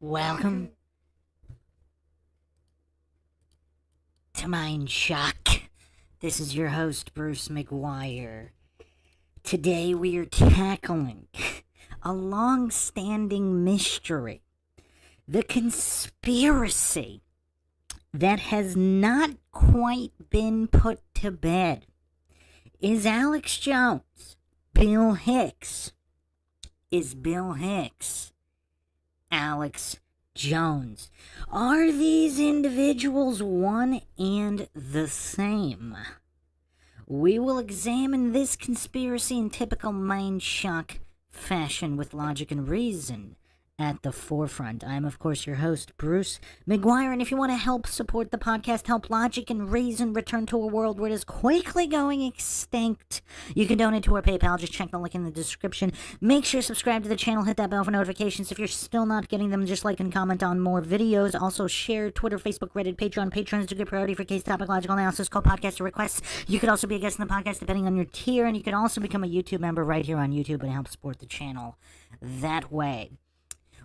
Welcome to MINDSHOCK. This is your host, Bruce McGuire. Today we are tackling a long-standing mystery. The conspiracy that has not quite been put to bed. Is Alex Jones Bill Hicks? Is Bill Hicks Alex Jones? Are these individuals one and the same? We will examine this conspiracy in typical MINDSHOCK fashion with logic and reason at the forefront. I'm, of course, your host, Bruce McGuire, and if you want to help support the podcast, help logic and reason return to a world where it is quickly going extinct, you can donate to our PayPal. Just check the link in the description. Make sure to subscribe to the channel, hit that bell for notifications. If you're still not getting them, just like and comment on more videos. Also, share Twitter, Facebook, Reddit, Patreon. Patreon is a good priority for case topic, logical analysis, co-podcaster requests. You could also be a guest in the podcast depending on your tier, and you can also become a YouTube member right here on YouTube and help support the channel that way.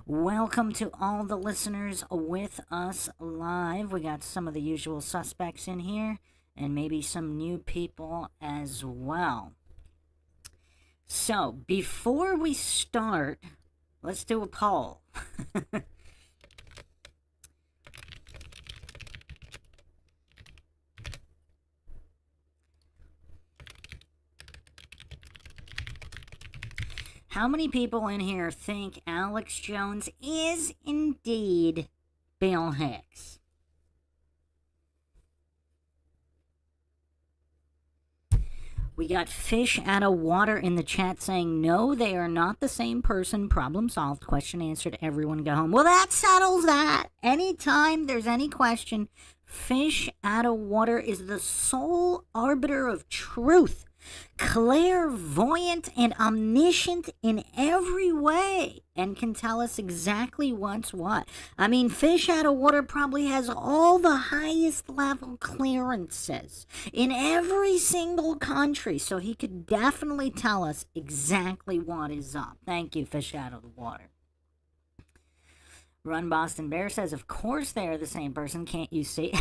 Welcome to all the listeners with us live. We got some of the usual suspects in here, and maybe some new people as well. So, before we start, let's do a poll. How many people in here think Alex Jones is indeed Bill Hicks? We got fish out of water in the chat saying, no, they are not the same person. Problem solved. Question answered. Everyone go home. Well, that settles that. Anytime there's any question, fish out of water is the sole arbiter of truth. Clairvoyant and omniscient in every way, and can tell us exactly what's what. I mean, fish out of water probably has all the highest level clearances in every single country, so he could definitely tell us exactly what is up. Thank you, fish out of the water. Run Boston Bear says, of course they are the same person, can't you see?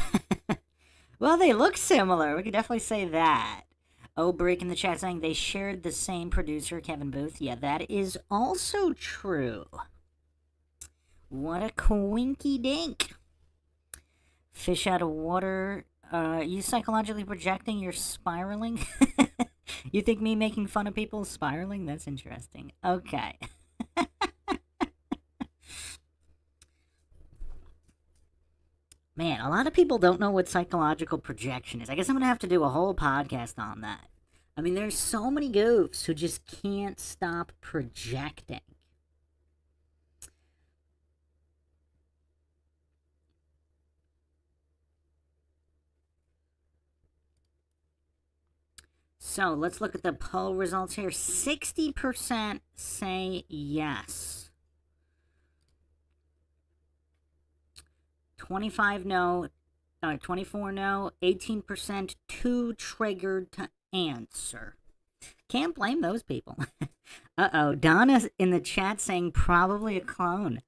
Well, they look similar. We could definitely say that. Oh, Break in the chat saying they shared the same producer, Kevin Booth. Yeah, that is also true. What a coinky dink. Fish out of water. You psychologically projecting you're spiraling? You think me making fun of people spiraling? That's interesting. Okay. Man, a lot of people don't know what psychological projection is. I guess I'm going to have to do a whole podcast on that. I mean, there's so many goofs who just can't stop projecting. So, let's look at the poll results here. 60% say yes. 25 no, 24 no, 18% too triggered to answer. Can't blame those people. Uh-oh, Donna in the chat saying probably a clone.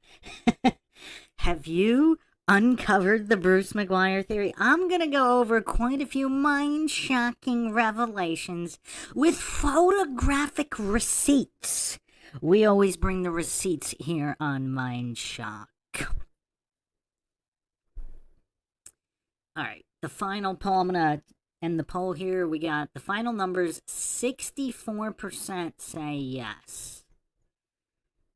Have you uncovered the Bruce McGuire theory? I'm going to go over quite a few mind-shocking revelations with photographic receipts. We always bring the receipts here on MINDSHOCK. All right, the final poll, I'm going to end the poll here. We got the final numbers. 64% say yes.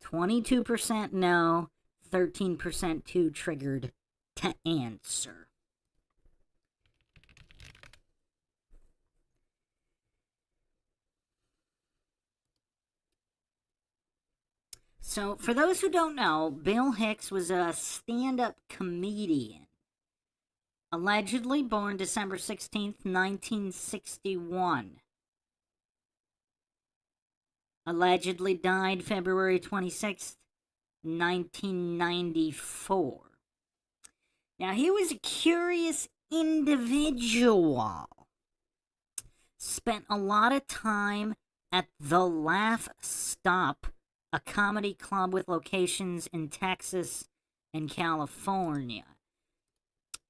22% no. 13% too triggered to answer. So, for those who don't know, Bill Hicks was a stand-up comedian. Allegedly born December 16th, 1961. Allegedly died February 26th, 1994. Now, he was a curious individual. Spent a lot of time at the Laugh Stop, a comedy club with locations in Texas in California.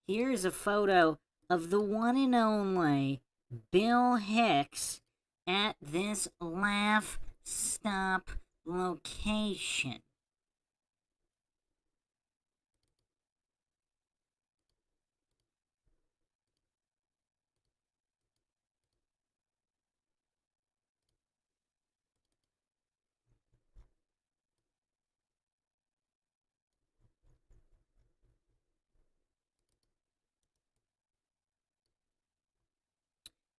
Here's a photo of the one and only Bill Hicks at this laugh stop location.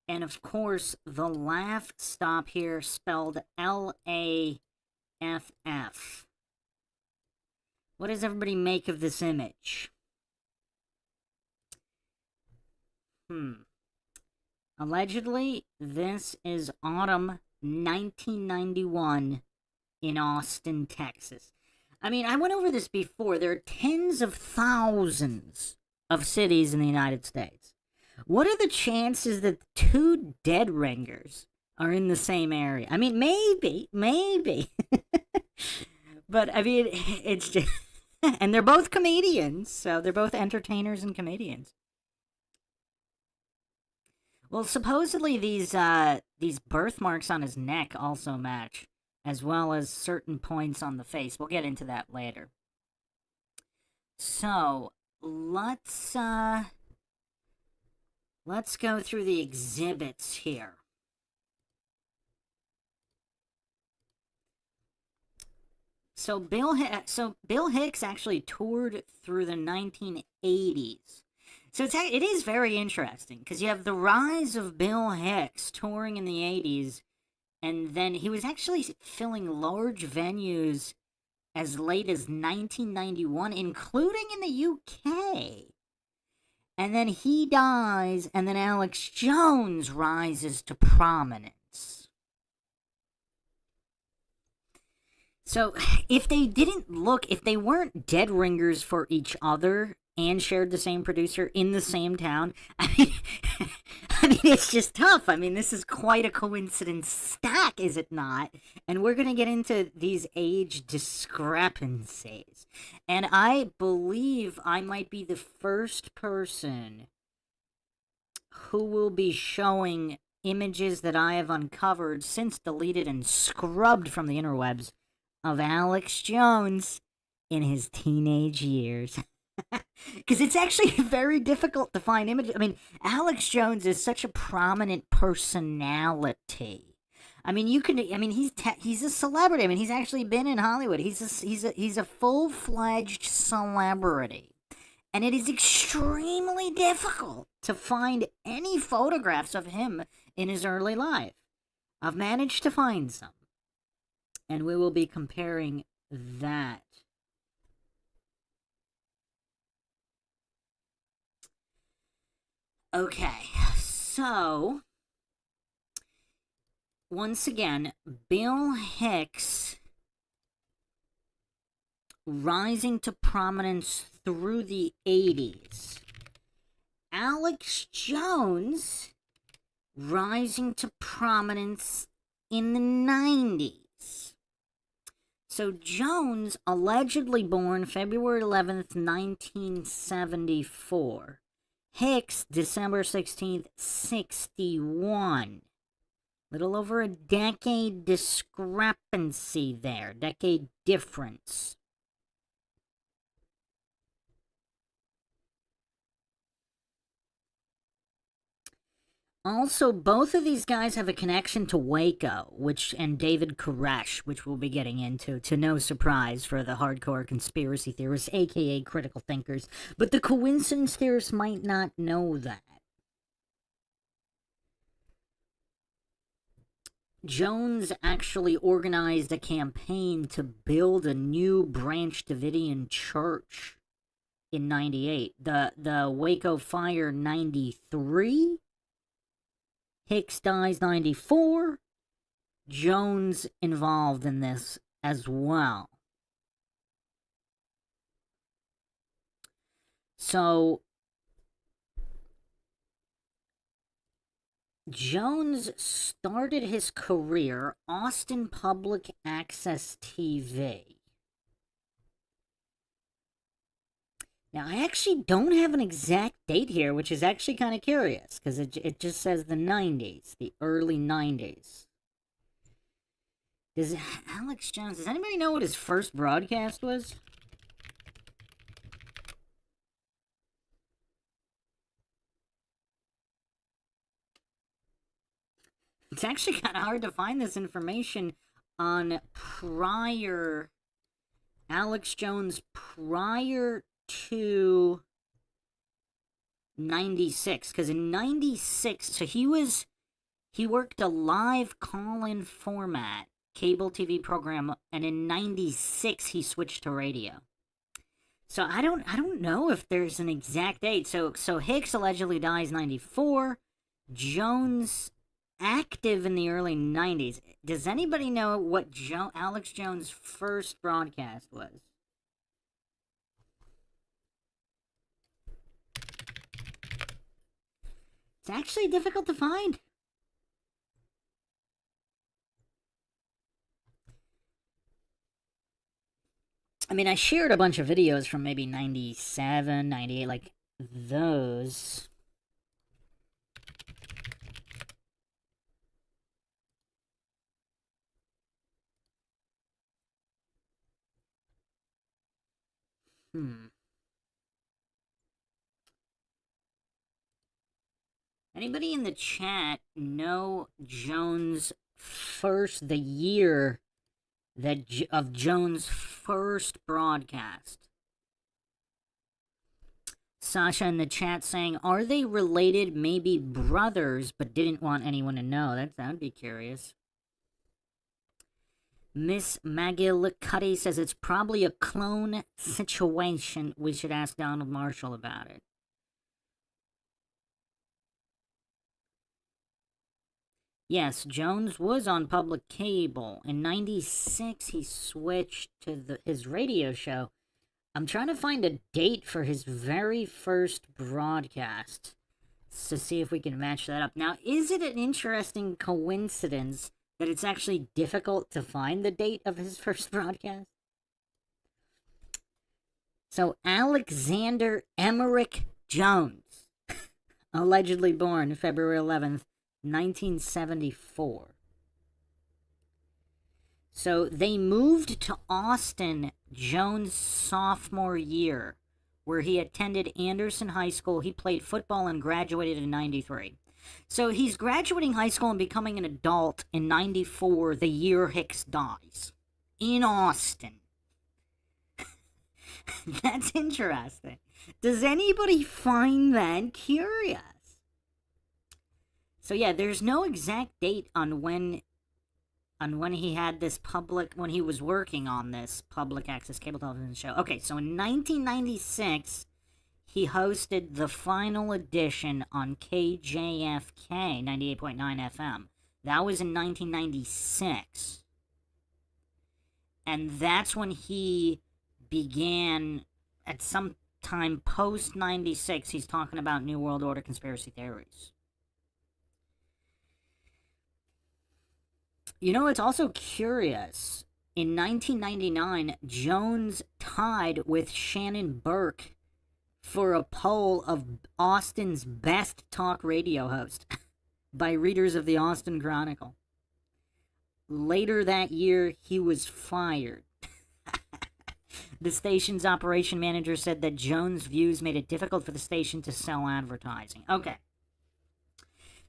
And of course, the laugh stop here spelled Laff. What does everybody make of this image? Allegedly, this is autumn 1991 in Austin, Texas. I mean, I went over this before. There are tens of thousands of cities in the United States. What are the chances that two dead ringers are in the same area? I mean, maybe. But, I mean, it's just... And they're both comedians, so they're both entertainers and comedians. Well, supposedly these birthmarks on his neck also match, as well as certain points on the face. We'll get into that later. So let's go through the exhibits here. So Bill Hicks actually toured through the 1980s. So it is very interesting because you have the rise of Bill Hicks touring in the 80s, and then he was actually filling large venues as late as 1991, including in the UK. And then he dies, and then Alex Jones rises to prominence. So if they weren't dead ringers for each other and shared the same producer in the same town, I mean, it's just tough. I mean, this is quite a coincidence stack, is it not? And we're going to get into these age discrepancies. And I believe I might be the first person who will be showing images that I have uncovered, since deleted and scrubbed from the interwebs, of Alex Jones in his teenage years. Because it's actually very difficult to find images. I mean, Alex Jones is such a prominent personality. I mean, he's a celebrity. I mean, he's actually been in Hollywood. He's a full-fledged celebrity. And it is extremely difficult to find any photographs of him in his early life. I've managed to find some. And we will be comparing that. Okay, so once again, Bill Hicks rising to prominence through the 80s. Alex Jones rising to prominence in the 90s. So Jones, allegedly born February 11th, 1974. Hicks, December 16th, 61. Little over a decade discrepancy there. Decade difference. Also, both of these guys have a connection to Waco, and David Koresh, which we'll be getting into, to no surprise for the hardcore conspiracy theorists, aka critical thinkers. But the coincidence theorists might not know that. Jones actually organized a campaign to build a new Branch Davidian church in 98. The Waco fire 93. Hicks dies 94. Jones involved in this as well. So Jones started his career Austin Public Access TV. Now, I actually don't have an exact date here, which is actually kind of curious, because it just says the 90s, the early 90s. Does Alex Jones, does anybody know what his first broadcast was? It's actually kind of hard to find this information on prior Alex Jones prior to 96, because in 96, so he worked a live call-in format cable TV program, and in 96 he switched to radio. So I don't know if there's an exact date. So Hicks allegedly dies 94, Jones active in the early 90s. Does anybody know what Alex Jones' first broadcast was? It's actually difficult to find. I mean, I shared a bunch of videos from maybe 97, 98, like those. Anybody in the chat know the year of Jones' first broadcast? Sasha in the chat saying, are they related, maybe brothers, but didn't want anyone to know? That'd be curious. Miss McGillicuddy says it's probably a clone situation. We should ask Donald Marshall about it. Yes, Jones was on public cable. In 96, he switched to his radio show. I'm trying to find a date for his very first broadcast to see if we can match that up. Now, is it an interesting coincidence that it's actually difficult to find the date of his first broadcast? So, Alexander Emmerich Jones, allegedly born February 11th, 1974. So they moved to Austin Jones' sophomore year, where he attended Anderson High School. He played football and graduated in 93. So he's graduating high school and becoming an adult in 94, the year Hicks dies. In Austin. That's interesting. Does anybody find that curious? So yeah, there's no exact date on when he had this when he was working on this public access cable television show. Okay, so in 1996, he hosted the final edition on KJFK 98.9 FM. That was in 1996. And that's when he began, at some time post 96, he's talking about New World Order conspiracy theories. You know, it's also curious. In 1999, Jones tied with Shannon Burke for a poll of Austin's best talk radio host by readers of the Austin Chronicle. Later that year, he was fired. The station's operation manager said that Jones' views made it difficult for the station to sell advertising. Okay.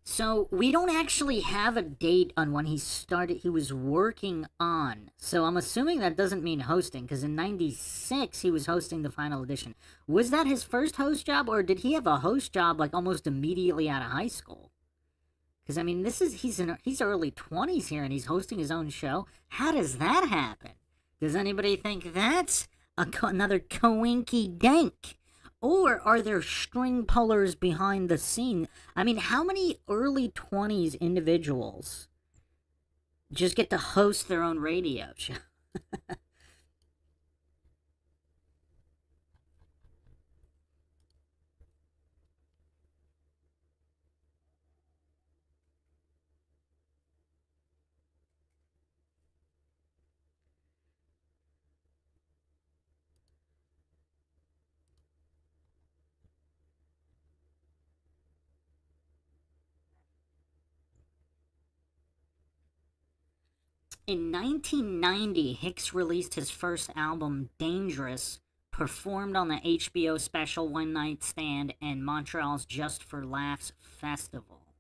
So we don't actually have a date on when he started. He was working on. So I'm assuming that doesn't mean hosting, because in 96 he was hosting the final edition. Was that his first host job, or did he have a host job like almost immediately out of high school? Because I mean, he's early 20s here, and he's hosting his own show. How does that happen? Does anybody think that's another coinky dink? Or are there string pullers behind the scene? I mean, how many early 20s individuals just get to host their own radio show? In 1990, Hicks released his first album, Dangerous, performed on the HBO special One Night Stand and Montreal's Just for Laughs festival.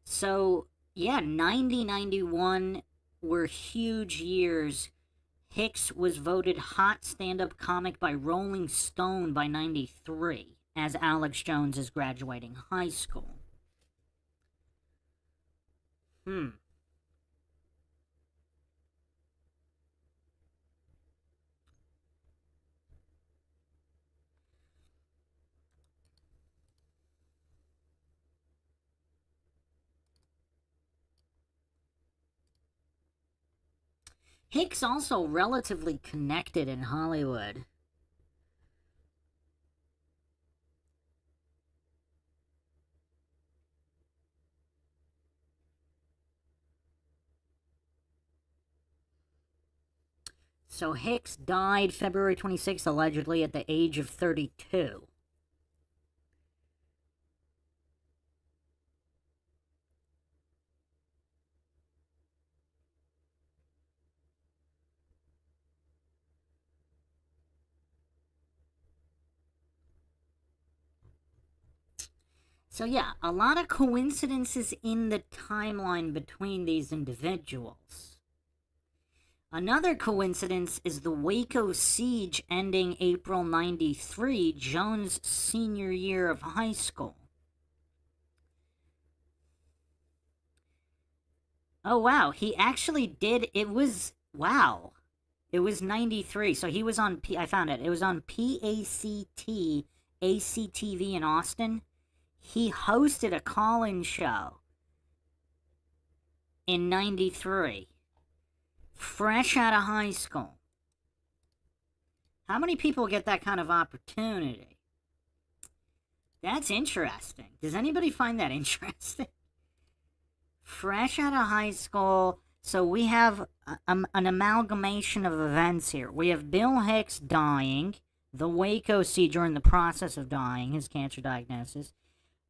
So, yeah, 90, 91 were huge years. Hicks was voted hot stand-up comic by Rolling Stone by 93 as Alex Jones is graduating high school. Hicks also relatively connected in Hollywood. So Hicks died February 26th, allegedly at the age of 32. So, yeah, a lot of coincidences in the timeline between these individuals. Another coincidence is the Waco siege ending April 93, Jones' senior year of high school. Oh, wow, he actually did. It was 93. So he was on, I found it. It was on PACT, ACTV in Austin. He hosted a call-in show in 93. Fresh out of high school. How many people get that kind of opportunity? That's interesting. Does anybody find that interesting? Fresh out of high school. So we have an amalgamation of events here. We have Bill Hicks dying, the Waco siege, or in the process of dying, his cancer diagnosis.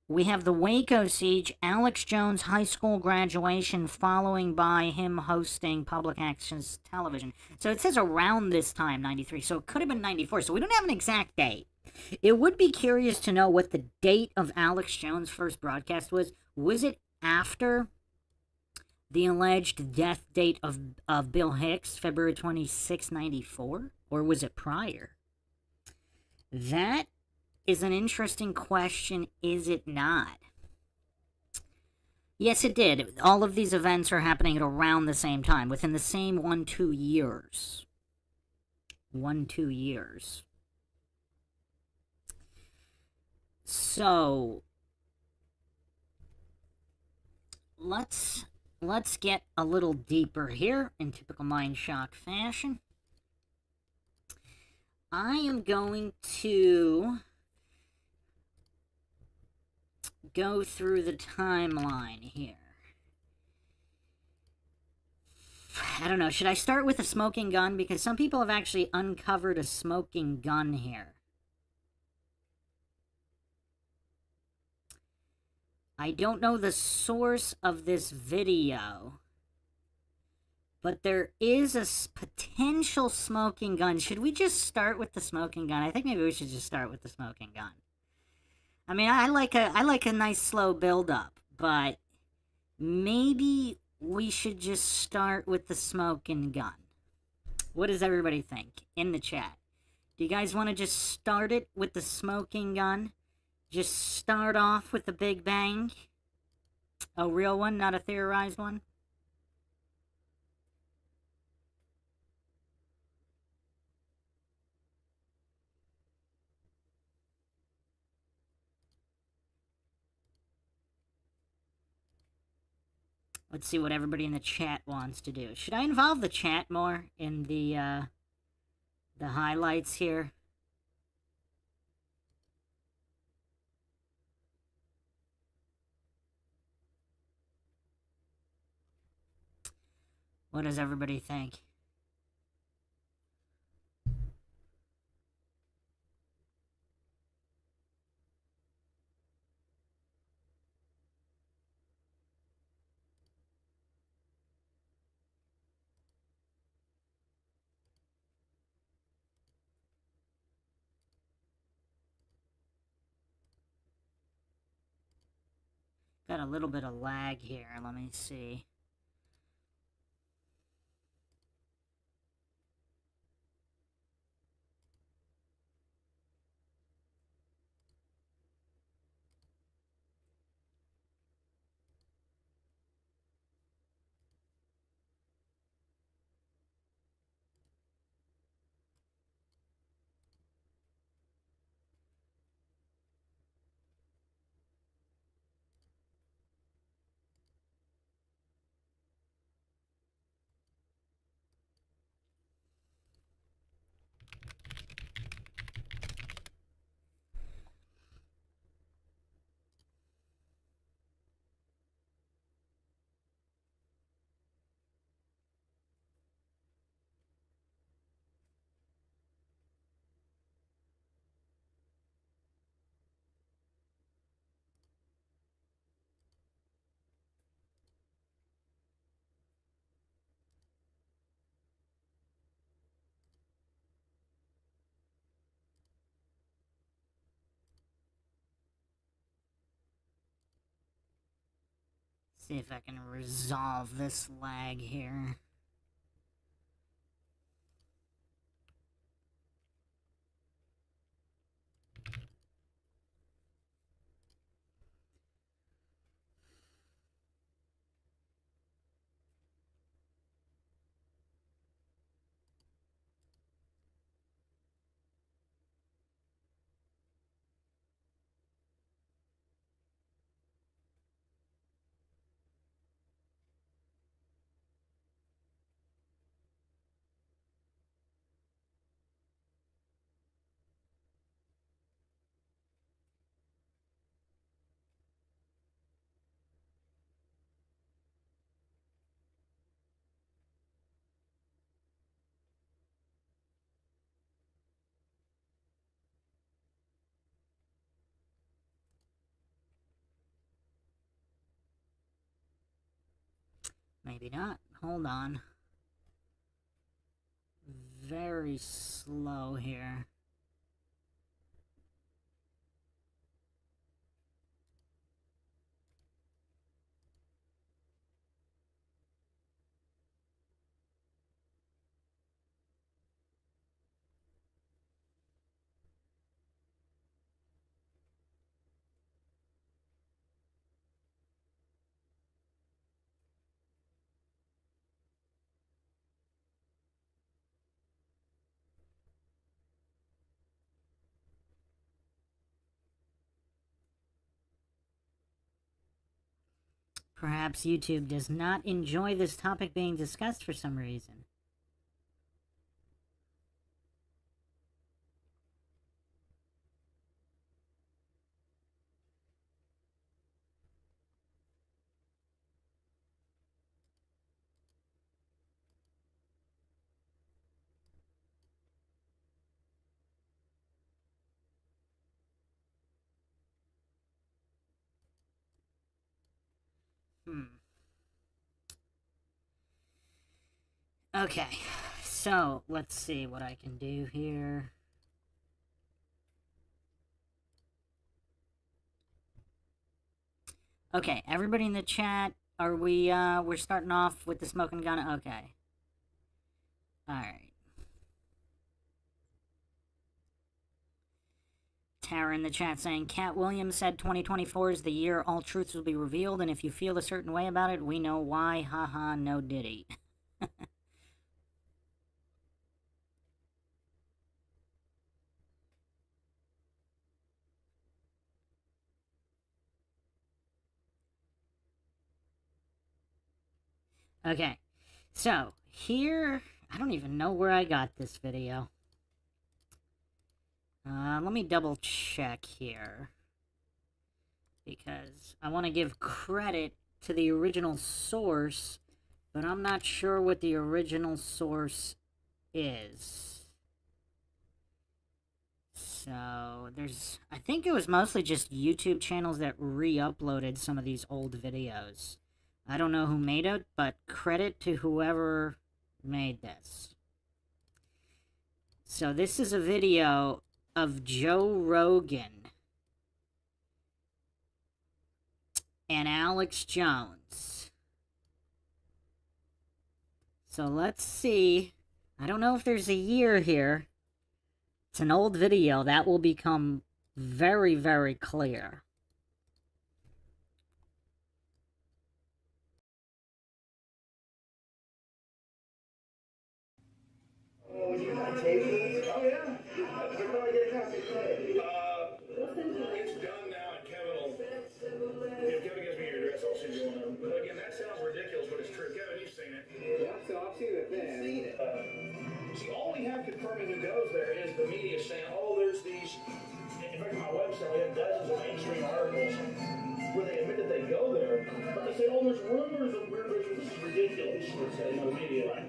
We have the Waco siege, Alex Jones' high school graduation, following by him hosting public access television. So it says around this time, 93. So it could have been 94. So we don't have an exact date. It would be curious to know what the date of Alex Jones' first broadcast was. Was it after the alleged death date of Bill Hicks, February 26, 94? Or was it prior? That is an interesting question, is it not? Yes, it did. All of these events are happening at around the same time, within the same 1-2 years. 1-2 years. So, let's get a little deeper here in typical MINDSHOCK fashion. I am going to go through the timeline here. I don't know, should I start with a smoking gun? Because some people have actually uncovered a smoking gun here. I don't know the source of this video, but there is a potential smoking gun. Should we just start with the smoking gun? I think maybe we should just start with the smoking gun. I mean, I like a nice slow build up, but maybe we should just start with the smoking gun. What does everybody think in the chat? Do you guys want to just start it with the smoking gun? Just start off with the Big Bang? A real one, not a theorized one? Let's see what everybody in the chat wants to do. Should I involve the chat more in the highlights here? What does everybody think? a little bit of lag here. Let me see. See if I can resolve this lag here. Maybe not. Hold on. Very slow here. Perhaps YouTube does not enjoy this topic being discussed for some reason. Okay, so let's see what I can do here. Okay, everybody in the chat, are we, we're starting off with the smoking gun? Okay. Alright. Tara in the chat saying, Cat Williams said 2024 is the year all truths will be revealed, and if you feel a certain way about it, we know why. Haha, no diddy. Okay, so here, I don't even know where I got this video. Let me double check here, because I want to give credit to the original source, but I'm not sure what the original source is. So there's, I think it was mostly just YouTube channels that re-uploaded some of these old videos. I don't know who made it, but credit to whoever made this. So this is a video of Joe Rogan. and Alex Jones. So let's see. I don't know if there's a year here. It's an old video. That will become very, very clear. Oh, you got tape for this? Oh, yeah. You're probably getting out it's done now, and Kevin will... If Kevin gives me your address, I'll send you one. But again, that sounds ridiculous, but it's true. Kevin, you've seen it. Yeah, so I've seen the thing. You've seen it. See, all we have confirming who goes there is the media saying, oh, there's these... In fact, on my website, we have dozens of mainstream articles where they admit that they go there, but they say, oh, there's rumors of weird rituals. This is ridiculous, would say the media. Right.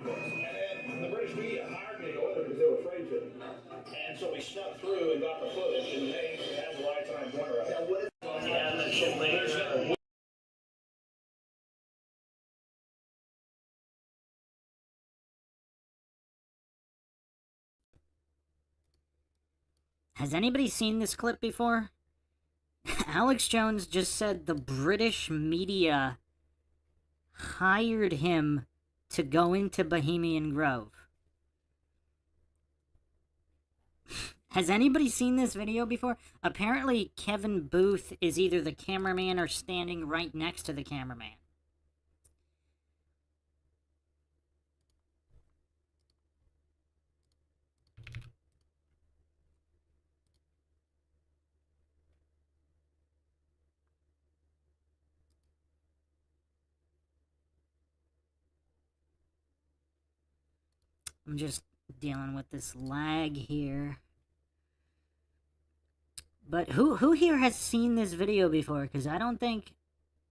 And then the British media hired me to go there because they were afraid to. And so we snuck through and got the footage, and they have the lifetime wonder of it. Now, what is that shit later? Has anybody seen this clip before? Alex Jones just said the British media hired him to go into Bohemian Grove. Has anybody seen this video before? Apparently, Kevin Booth is either the cameraman or standing right next to the cameraman. I'm just dealing with this lag here. But who here has seen this video before? Because I don't think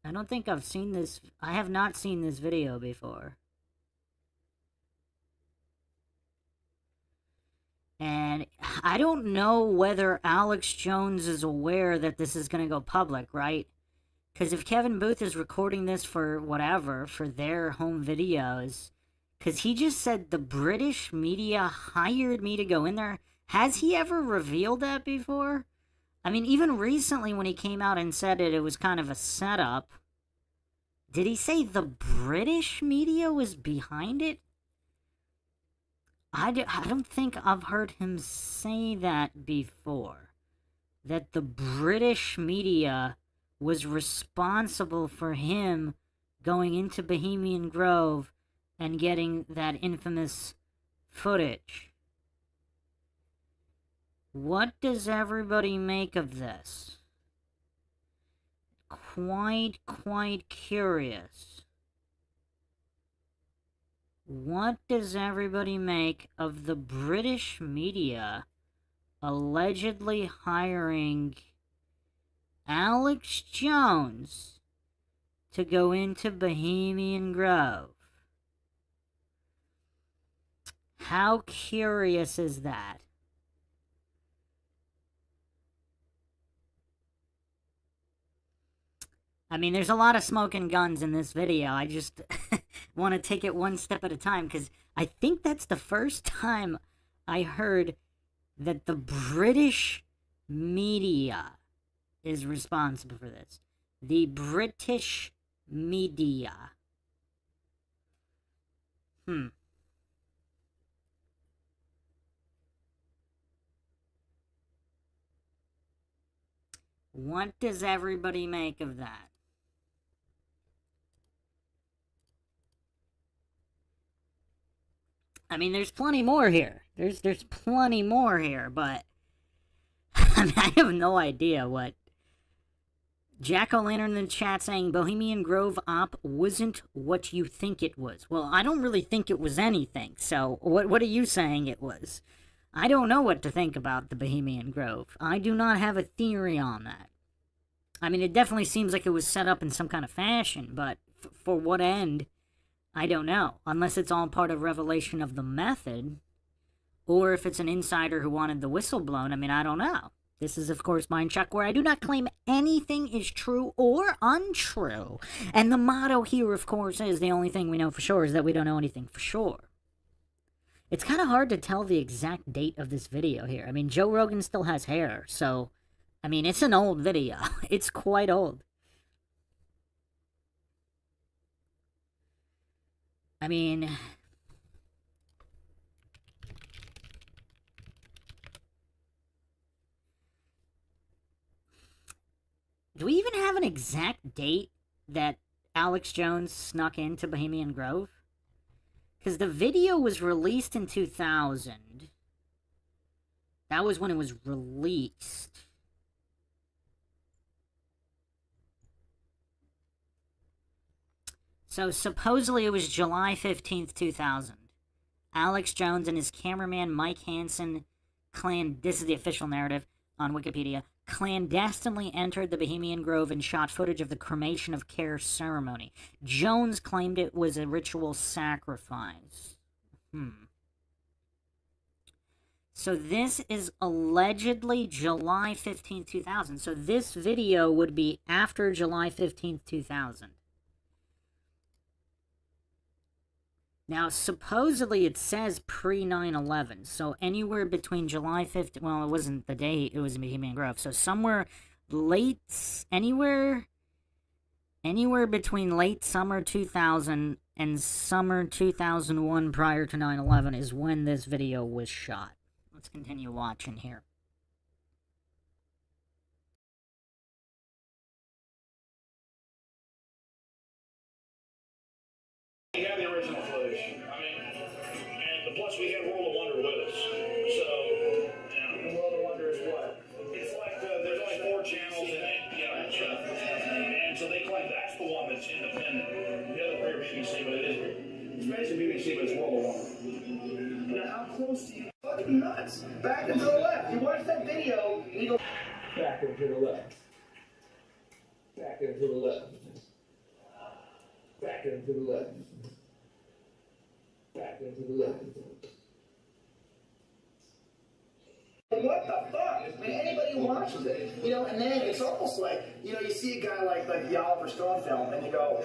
I've seen this. I have not seen this video before. And I don't know whether Alex Jones is aware that this is going to go public, right? Because if Kevin Booth is recording this for whatever, for their home videos, because he just said the British media hired me to go in there. Has he ever revealed that before? I mean, even recently when he came out and said it was kind of a setup. Did he say the British media was behind it? I don't think I've heard him say that before. That the British media was responsible for him going into Bohemian Grove and getting that infamous footage. What does everybody make of this? Quite curious. What does everybody make of the British media allegedly hiring Alex Jones to go into Bohemian Grove? How curious is that? I mean, there's a lot of smoke and guns in this video. I just want to take it one step at a time, because I think that's the first time I heard that the British media is responsible for this. The British media. What does everybody make of that? I mean, there's plenty more here. There's plenty more here, but I mean, I have no idea what. Jack-O-Lantern in the chat saying Bohemian Grove op wasn't what you think it was. Well, I don't really think it was anything, so what are you saying it was? I don't know what to think about the Bohemian Grove. I do not have a theory on that. I mean, it definitely seems like it was set up in some kind of fashion, but for what end, I don't know. Unless it's all part of revelation of the method, or if it's an insider who wanted the whistle blown. I mean, I don't know. This is, of course, MINDSHOCK, where I do not claim anything is true or untrue. And the motto here, of course, is the only thing we know for sure is that we don't know anything for sure. It's kind of hard to tell the exact date of this video here. I mean, Joe Rogan still has hair, so, I mean, it's an old video. It's quite old. I mean, do we even have an exact date that Alex Jones snuck into Bohemian Grove? Because the video was released in 2000. That was when it was released. So supposedly it was July 15th, 2000. Alex Jones and his cameraman Mike Hansen this is the official narrative on Wikipedia, clandestinely entered the Bohemian Grove and shot footage of the cremation of care ceremony. Jones claimed it was a ritual sacrifice. So this is allegedly July 15th, 2000. So this video would be after July 15th, 2000. Now, supposedly it says pre-9/11, so anywhere between July 15th, well, it wasn't the date, it was in Bohemian Grove, so somewhere anywhere between late summer 2000 and summer 2001 prior to 9/11 is when this video was shot. Let's continue watching here. We have the original footage. I mean, and plus we had World of Wonder with us. So, yeah. World of Wonder is what? It's like there's only 4 channels in it. Yeah. And so they claim that's the one that's independent. The other pair BBC, but it's basically BBC, but it's World of Wonder. Now, how close do you fucking nuts? Back and to the left. You watch that video, and you go back and to the left. Back and to the left. Back and to the left. Back into the left. What the fuck? Man, anybody who watches it, and then it's almost like, you see a guy like the Oliver Stone film, and you go,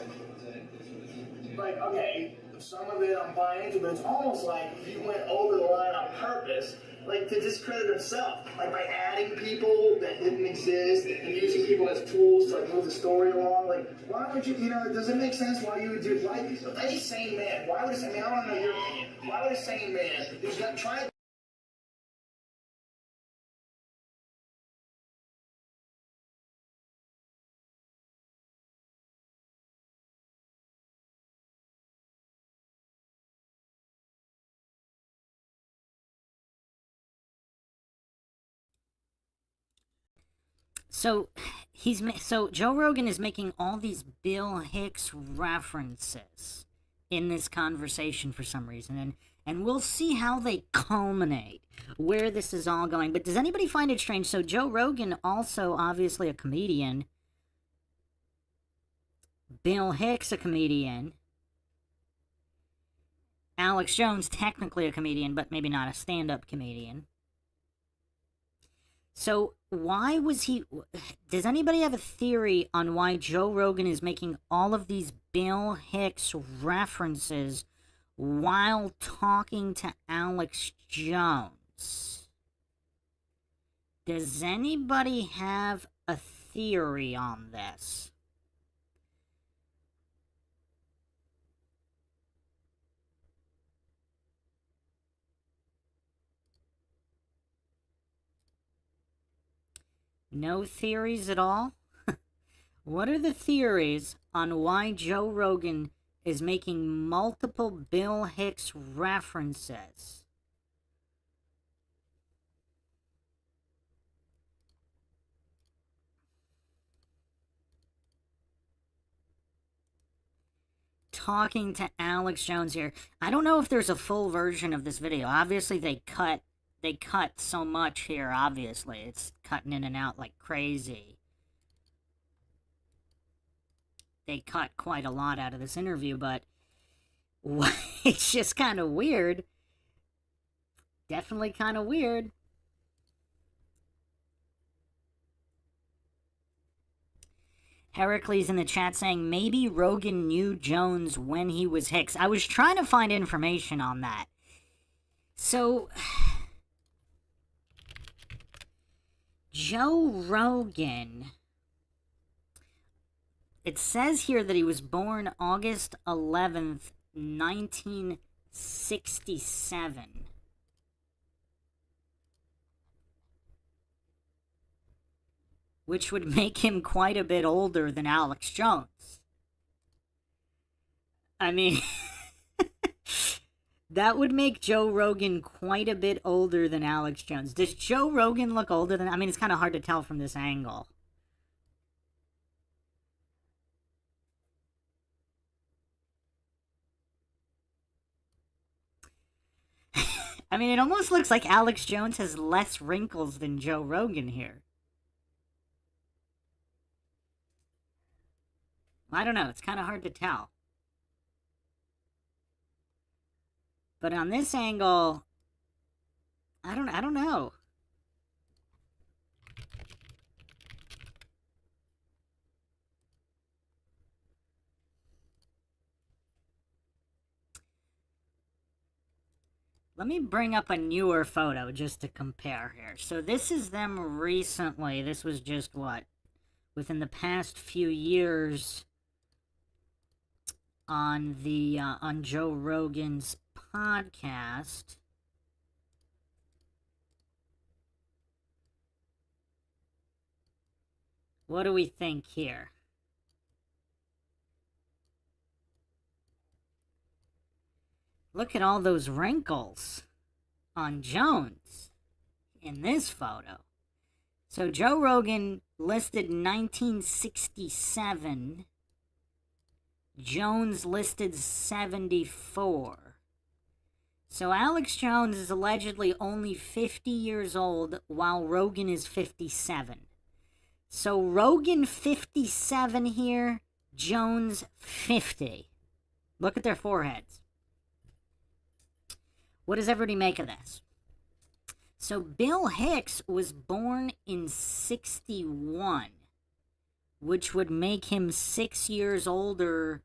like, okay, some of it I'm buying into, but it's almost like he went over the line on purpose, like to discredit himself, like by adding people that didn't exist and using people as tools to like move the story along. Like, why would you, does it make sense why you would do, any sane man, why would I want to know your opinion, why would a sane man who's not trying to So Joe Rogan is making all these Bill Hicks references in this conversation for some reason, and we'll see how they culminate, where this is all going. But does anybody find it strange? So Joe Rogan, also obviously a comedian, Bill Hicks a comedian, Alex Jones technically a comedian, but maybe not a stand-up comedian. So why was he... Does anybody have a theory on why Joe Rogan is making all of these Bill Hicks references while talking to Alex Jones? Does anybody have a theory on this? No theories at all? What are the theories on why Joe Rogan is making multiple Bill Hicks references? Talking to Alex Jones here. I don't know if there's a full version of this video. Obviously they cut so much here, obviously. It's cutting in and out like crazy. They cut quite a lot out of this interview, but it's just kind of weird. Definitely kind of weird. Heracles in the chat saying, maybe Rogan knew Jones when he was Hicks. I was trying to find information on that. So... Joe Rogan, it says here that he was born August 11th, 1967. Which would make him quite a bit older than Alex Jones. I mean, that would make Joe Rogan quite a bit older than Alex Jones. Does Joe Rogan look older than... I mean, it's kind of hard to tell from this angle. I mean, it almost looks like Alex Jones has less wrinkles than Joe Rogan here. I don't know. It's kind of hard to tell. But on this angle, I don't know. Let me bring up a newer photo just to compare here. So this is them recently. This was just what? Within the past few years on the on Joe Rogan's podcast. What do we think here? Look at all those wrinkles on Jones in this photo. So Joe Rogan listed 1967. Jones listed 74. So Alex Jones is allegedly only 50 years old while Rogan is 57. So Rogan 57 here, Jones 50. Look at their foreheads. What does everybody make of this? So Bill Hicks was born in 61, which would make him 6 years older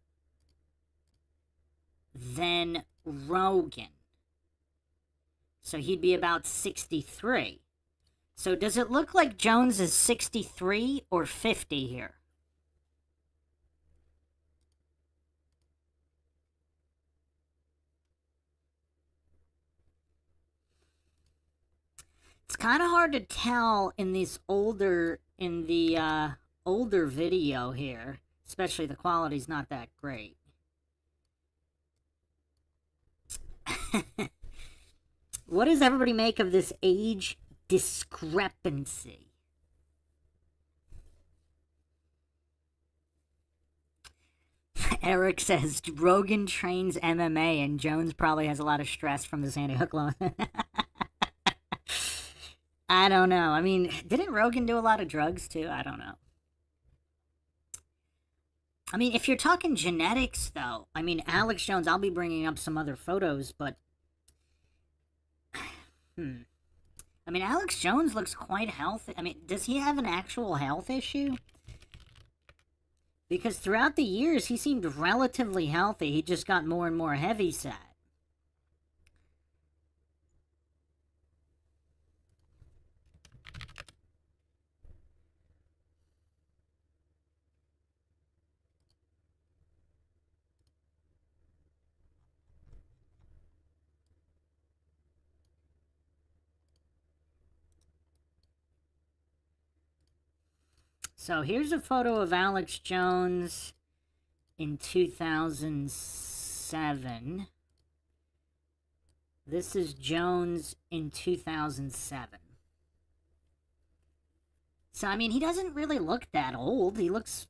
than Rogan. So he'd be about 63. So does it look like Jones is 63 or 50 here? It's kind of hard to tell in these older, older video here, especially the quality's not that great. What does everybody make of this age discrepancy? Eric says Rogan trains MMA and Jones probably has a lot of stress from the Sandy Hook loan. I don't know. I mean, didn't Rogan do a lot of drugs too? I don't know. I mean, if you're talking genetics, though, I mean, Alex Jones, I'll be bringing up some other photos, but... I mean, Alex Jones looks quite healthy. I mean, does he have an actual health issue? Because throughout the years, he seemed relatively healthy. He just got more and more heavyset. So here's a photo of Alex Jones in 2007. This is Jones in 2007. So, I mean, he doesn't really look that old. He looks...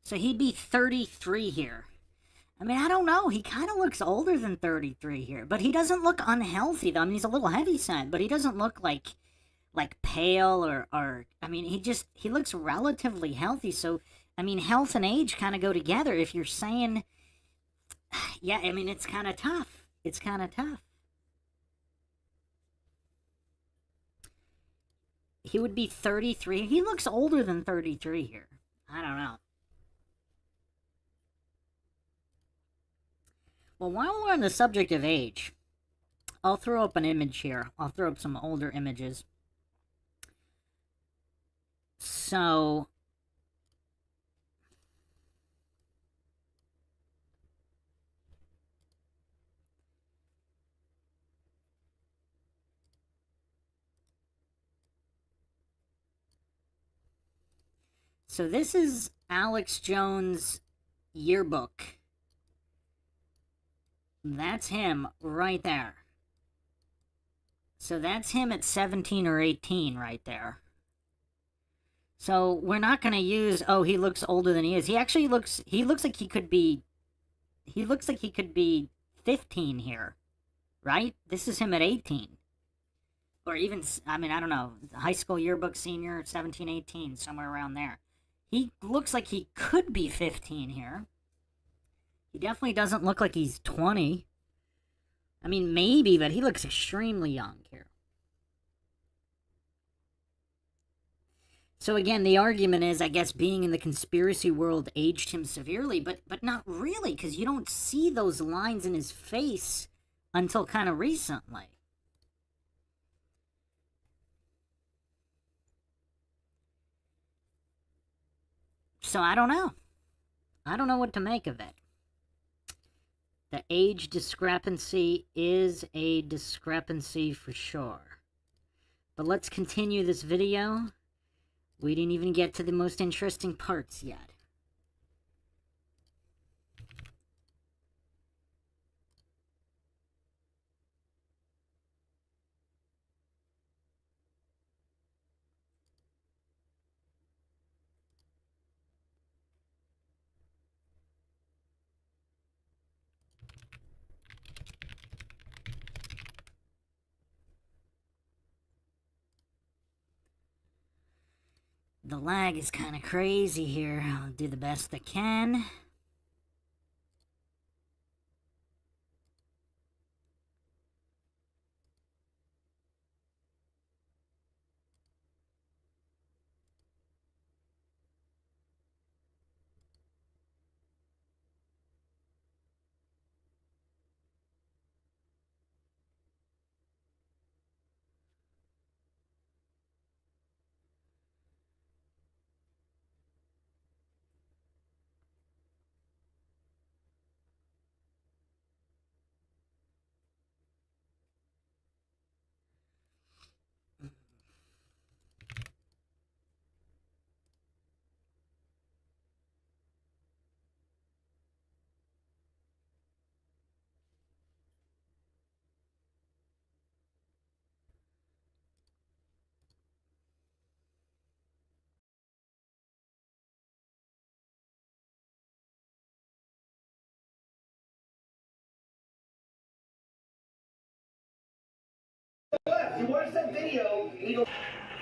So he'd be 33 here. I mean, I don't know. He kind of looks older than 33 here. But he doesn't look unhealthy, though. I mean, he's a little heavyset, but he doesn't look like pale or I mean, he looks relatively healthy. So, I mean, health and age kind of go together. If you're saying, yeah, I mean, it's kind of tough. It's kind of tough. He would be 33. He looks older than 33 here. I don't know. Well, while we're on the subject of age, I'll throw up an image here. I'll throw up some older images. So this is Alex Jones' yearbook. That's him right there. So that's him at 17 or 18 right there. So we're not going to use, oh, he looks older than he is. He actually looks like he could be 15 here, right? This is him at 18. Or even, I mean, I don't know, high school yearbook senior, 17, 18, somewhere around there. He looks like he could be 15 here. He definitely doesn't look like he's 20. I mean, maybe, but he looks extremely young here. So again, the argument is, I guess, being in the conspiracy world aged him severely, but not really, because you don't see those lines in his face until kind of recently. So I don't know. I don't know what to make of it. The age discrepancy is a discrepancy for sure. But let's continue this video. We didn't even get to the most interesting parts yet. The lag is kind of crazy here. I'll do the best I can. You watch that video, and you go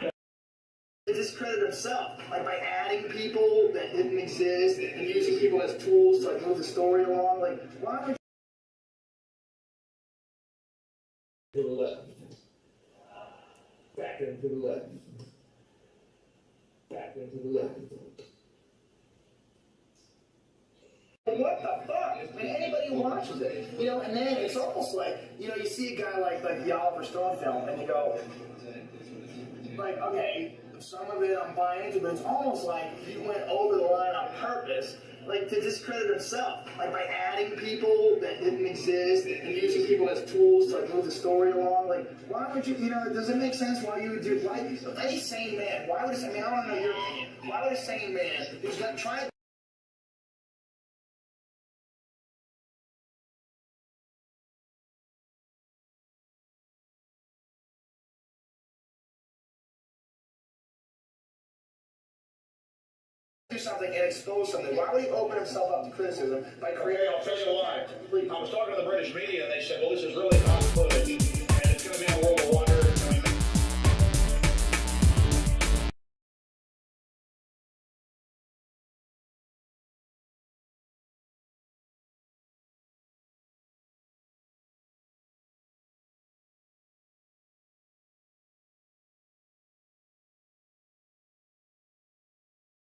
to discredit himself, like by adding people that didn't exist and using people as tools to like move the story along. Like, why would you to the left, back into the left, back into the left. What the fuck? I mean, anybody who watches it, you know, and then it's almost like, you know, you see a guy like the Oliver Stone film, and you go, like, okay, some of it I'm buying into, but it's almost like he went over the line on purpose, like to discredit himself, like by adding people that didn't exist and using people as tools to like move the story along. Like, why would you, you know, does it make sense why you would do, why, any sane man, why would, I mean, I don't know your opinion, why would a sane man who's not trying do something and expose something, why would he open himself up to criticism by creating? Okay, I'll tell you why. I was talking to the British media and they said, well, this is really hot footage and it's going to be on World of Wonder.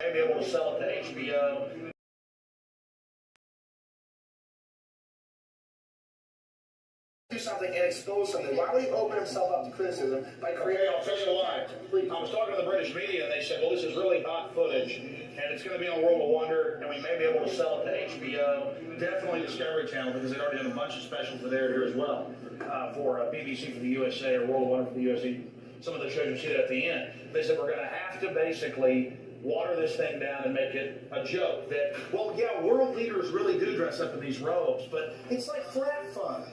Maybe able to sell it to HBO. something and expose something? Why would he open himself up to criticism by creating? Okay, I'll tell you why. I was talking to the British media, and they said, well, this is really hot footage, and it's going to be on World of Wonder, and we may be able to sell it to HBO, definitely Discovery Channel, because they've already done a bunch of specials for there here as well, for BBC for the USA or World of Wonder for the USA. Some of the shows you see that at the end. They said, we're going to have to basically water this thing down and make it a joke that, well, yeah, world leaders really do dress up in these robes, but it's like frat fun.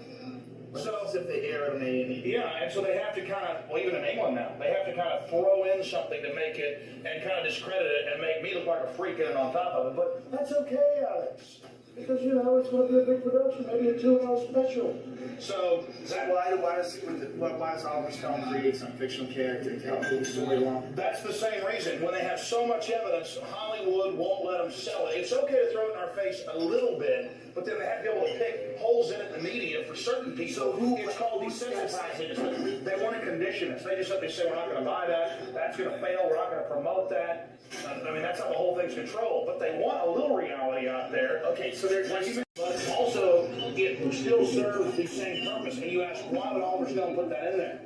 So as if they air it on A&E. Yeah, and so they have to kind of, well, even in England now, they have to kind of throw in something to make it and kind of discredit it and make me look like a freak in on top of it. But that's okay, Alex, because you know it's going to be a big production, maybe a 2-hour special. So why does Oliver Stone create some fictional character to help move the story along? That's the same reason. When they have so much evidence, Hollywood won't let them sell it. It's okay to throw it in our face a little bit, but then they have to be able to pick holes in it in the media for certain people. So it's called desensitizing. They want to condition us. They say, we're not going to buy that. That's going to fail. We're not going to promote that. I mean, that's how the whole thing's controlled. But they want a little reality out there. Okay, so there's but also, it still serves the same purpose. And you ask, why would Oliver Stone put that in there?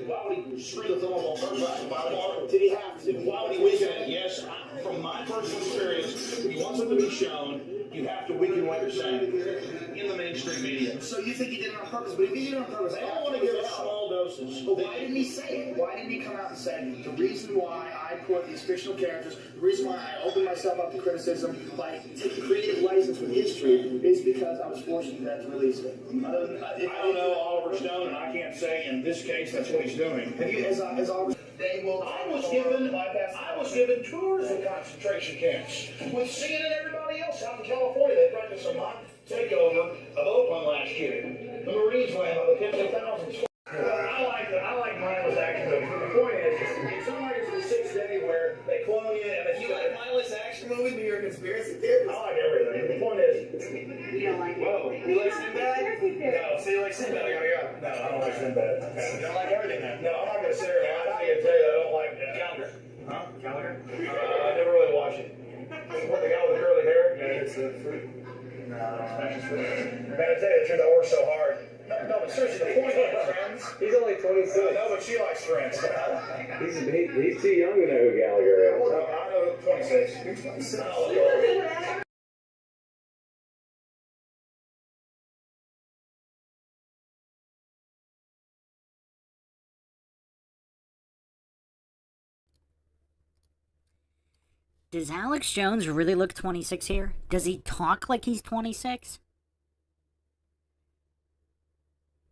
Why would he screw the film up on purpose? Did he have to? Why would he weaken it? Yes, from my personal experience, if you want something to be shown, you have to weaken what you're saying in the mainstream media. So you think he did it on purpose? But if he did it on purpose, I don't want to give it small doses. But why didn't he say it? Why didn't he come out and say, the reason why I put these fictional characters, the reason why I opened myself up to criticism by taking creative license with history is because I was forced to release it? I don't know Oliver Stone, and I can't say in this case that's what he's doing. Have you, as Oliver, I was given tours of concentration camps with CNN and everybody else out in California. They practiced a mock takeover of Oakland last year. The Marines went on the tens of thousands. I like mindless action movies. But the point is, it's not like it's the sixth day where they clone you and they. you like mindless action movies, but you're a conspiracy theorist? I like everything. The point is. You don't like Whoa, you like Sinbad? No, So you like Sinbad? I gotta go. No, I don't like Sinbad. You don't like everything then? No, I'm not going to sit here and I can tell you I don't like Gallagher. Huh? Gallagher? I never really watched it. What, the guy with the curly hair? Yeah, it's a fruit. No, Smashes food. Man, I tell you the truth, I work so hard. No, but seriously, the point is, friends. He's only 26. No, but she likes friends. He's too young to know who Gallagher is. No, I know 26. You're 26. Oh, Does Alex Jones really look 26 here? Does he talk like he's 26?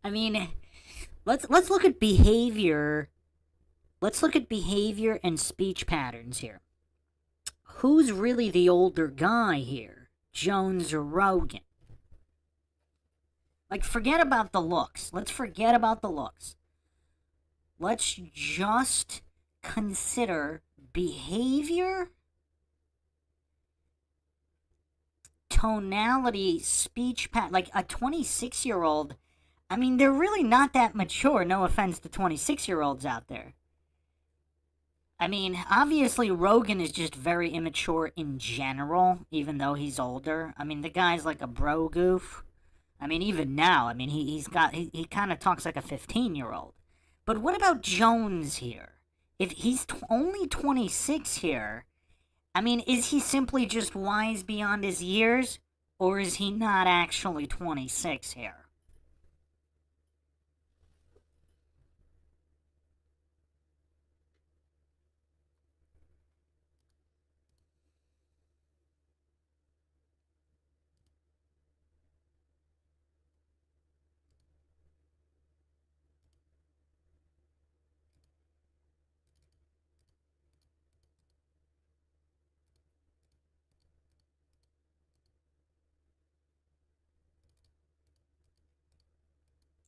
I mean, let's look at behavior. Let's look at behavior and speech patterns here. Who's really the older guy here? Jones or Rogan? Like, forget about the looks. Let's forget about the looks. Let's just consider behavior, tonality, speech pattern. Like a 26-year-old, I mean, they're really not that mature. No offense to 26-year-olds out there. I mean, obviously Rogan is just very immature in general, even though he's older. I mean, the guy's like a bro goof. I mean, even now, I mean, he kind of talks like a 15-year-old. But what about Jones here? If he's only 26 here, I mean, is he simply just wise beyond his years? Or is he not actually 26 here?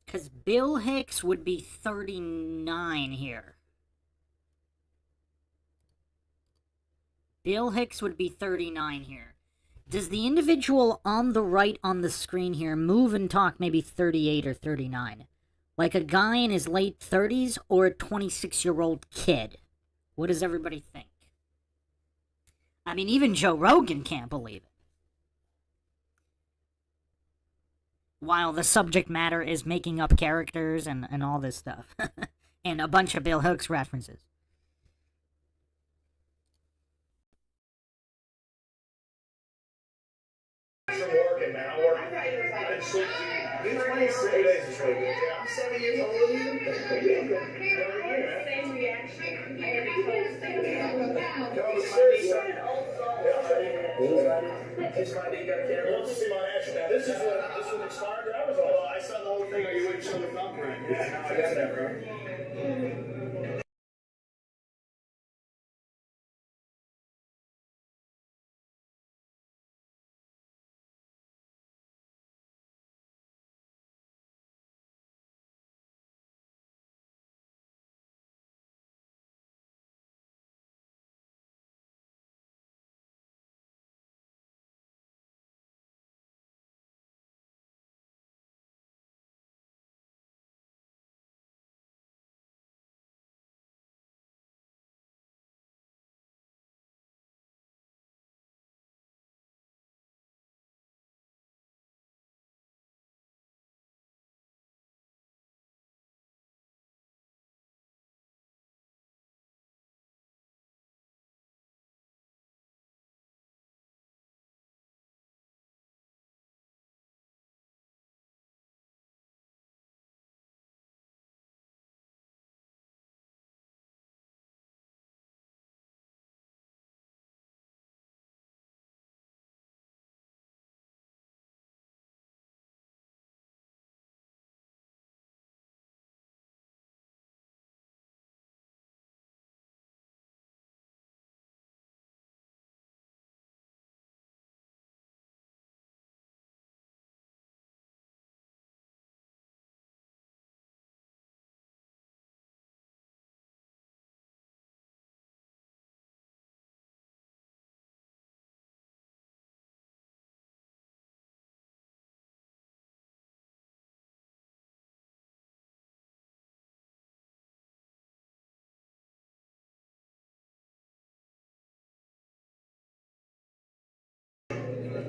Because Bill Hicks would be 39 here. Bill Hicks would be 39 here. Does the individual on the right on the screen here move and talk maybe 38 or 39? Like a guy in his late 30s or a 26-year-old kid? What does everybody think? I mean, even Joe Rogan can't believe it. while the subject matter is making up characters and all this stuff. And a bunch of Bill Hicks references. Working, man. I work. I didn't sleep. You're 26 days this week. Yeah, I'm 7 years older than you. Same reaction. I had to close things. Tell the serious stuff. It's my day, you got a camera. Let's see my action. Now, this is an expired driver's license. Well, I saw the whole thing, or you wouldn't show the thumbprint. Yeah, no, I got that, bro.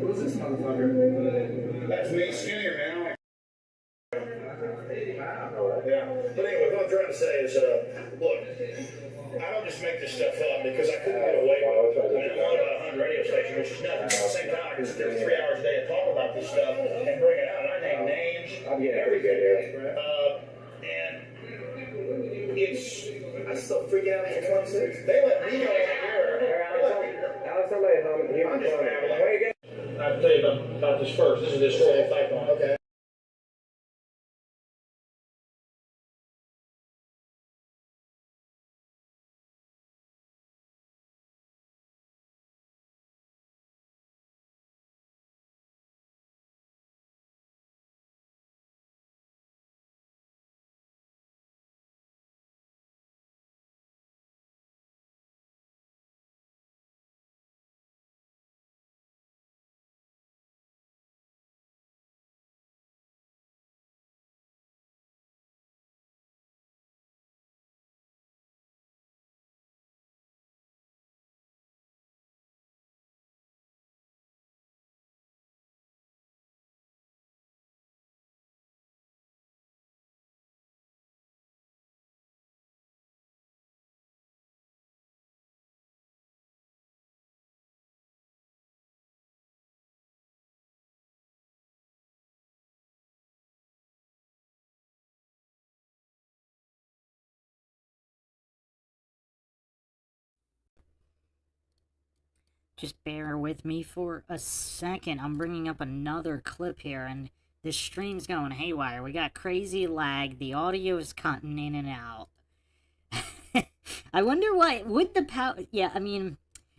Who's this motherfucker? That's me, skinnier man. Yeah. But anyway, what I'm trying to say is, look, I don't just make this stuff up because I couldn't get away with it. I mean, I'm on about 100 radio stations, which is nothing. But at the same time, I can sit there for 3 hours a day and talk about this stuff and bring it out. And I name names. I'm getting pretty good here. And it's... I still freaking out at 26. They let me know that Alex, somebody home here. I'm just rambling. Wait again. I have to tell you about this first. This is this story I'll type on. Okay. Just bear with me for a second. I'm bringing up another clip here, and the stream's going haywire. We got crazy lag. The audio is cutting in and out. I wonder why. Would the power... Yeah, I mean,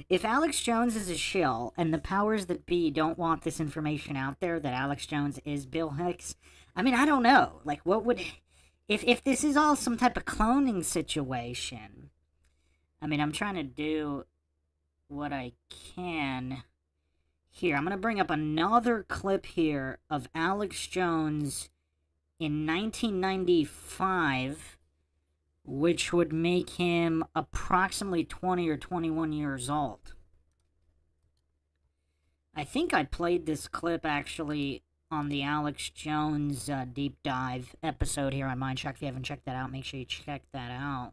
if Alex Jones is a shill, and the powers that be don't want this information out there, that Alex Jones is Bill Hicks, I mean, I don't know. Like, what would... If this is all some type of cloning situation... I mean, I'm trying to do what I can here. I'm going to bring up another clip here of Alex Jones in 1995, which would make him approximately 20 or 21 years old. I think I played this clip actually on the Alex Jones deep dive episode here on MindShock. If you haven't checked that out, make sure you check that out.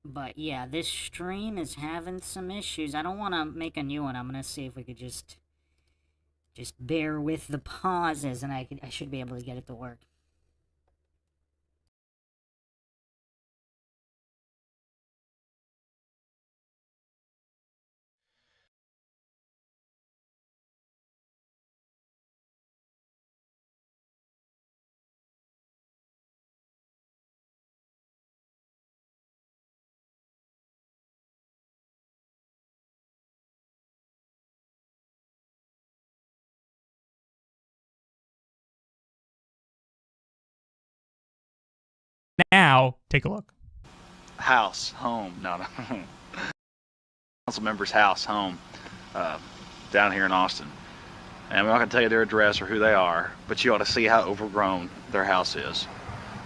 But yeah, this stream is having some issues. I don't want to make a new one. I'm going to see if we could just bear with the pauses, and I should be able to get it to work. Now, take a look. House, home, no. Council member's house, home, down here in Austin. And I'm not going to tell you their address or who they are, but you ought to see how overgrown their house is.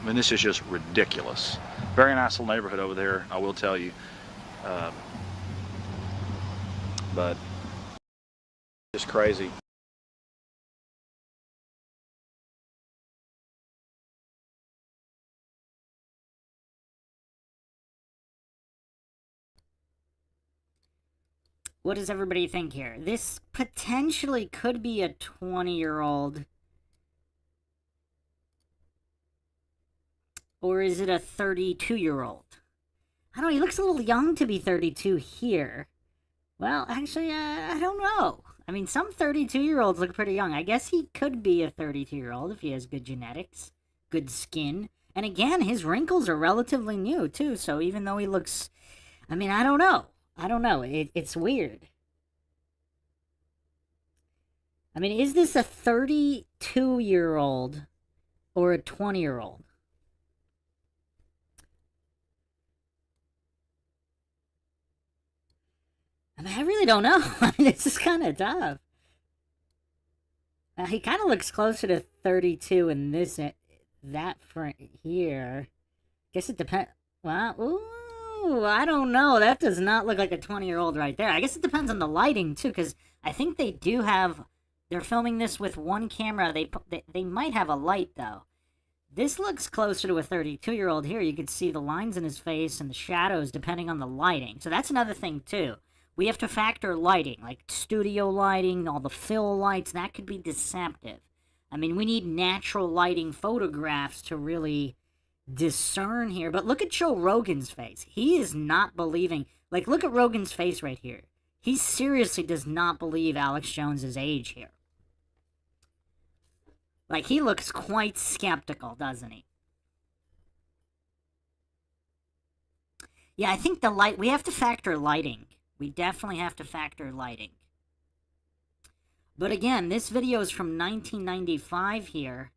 I mean, this is just ridiculous. Very nice little neighborhood over there, I will tell you. But just crazy. What does everybody think here? This potentially could be a 20-year-old. Or is it a 32-year-old? I don't know, he looks a little young to be 32 here. Well, actually, I don't know. I mean, some 32-year-olds look pretty young. I guess he could be a 32-year-old if he has good genetics, good skin. And again, his wrinkles are relatively new, too. So even though he looks... I mean, I don't know. It's weird. I mean, is this a 32-year-old or a 20-year-old? I mean, I really don't know. I mean, this is kind of tough. He kind of looks closer to 32 in that front here. Guess it depends. Well, ooh, I don't know. That does not look like a 20-year-old right there. I guess it depends on the lighting, too, because I think they do have... They're filming this with one camera. They might have a light, though. This looks closer to a 32-year-old here. You can see the lines in his face and the shadows depending on the lighting. So that's another thing, too. We have to factor lighting, like studio lighting, all the fill lights. That could be deceptive. I mean, we need natural lighting photographs to really discern here. But look at Joe Rogan's face. He is not believing. Like, look at Rogan's face right here. He seriously does not believe Alex Jones's age here. Like, he looks quite skeptical, doesn't he? Yeah, I think the light... We have to factor lighting. We definitely have to factor lighting. But again, this video is from 1995 here.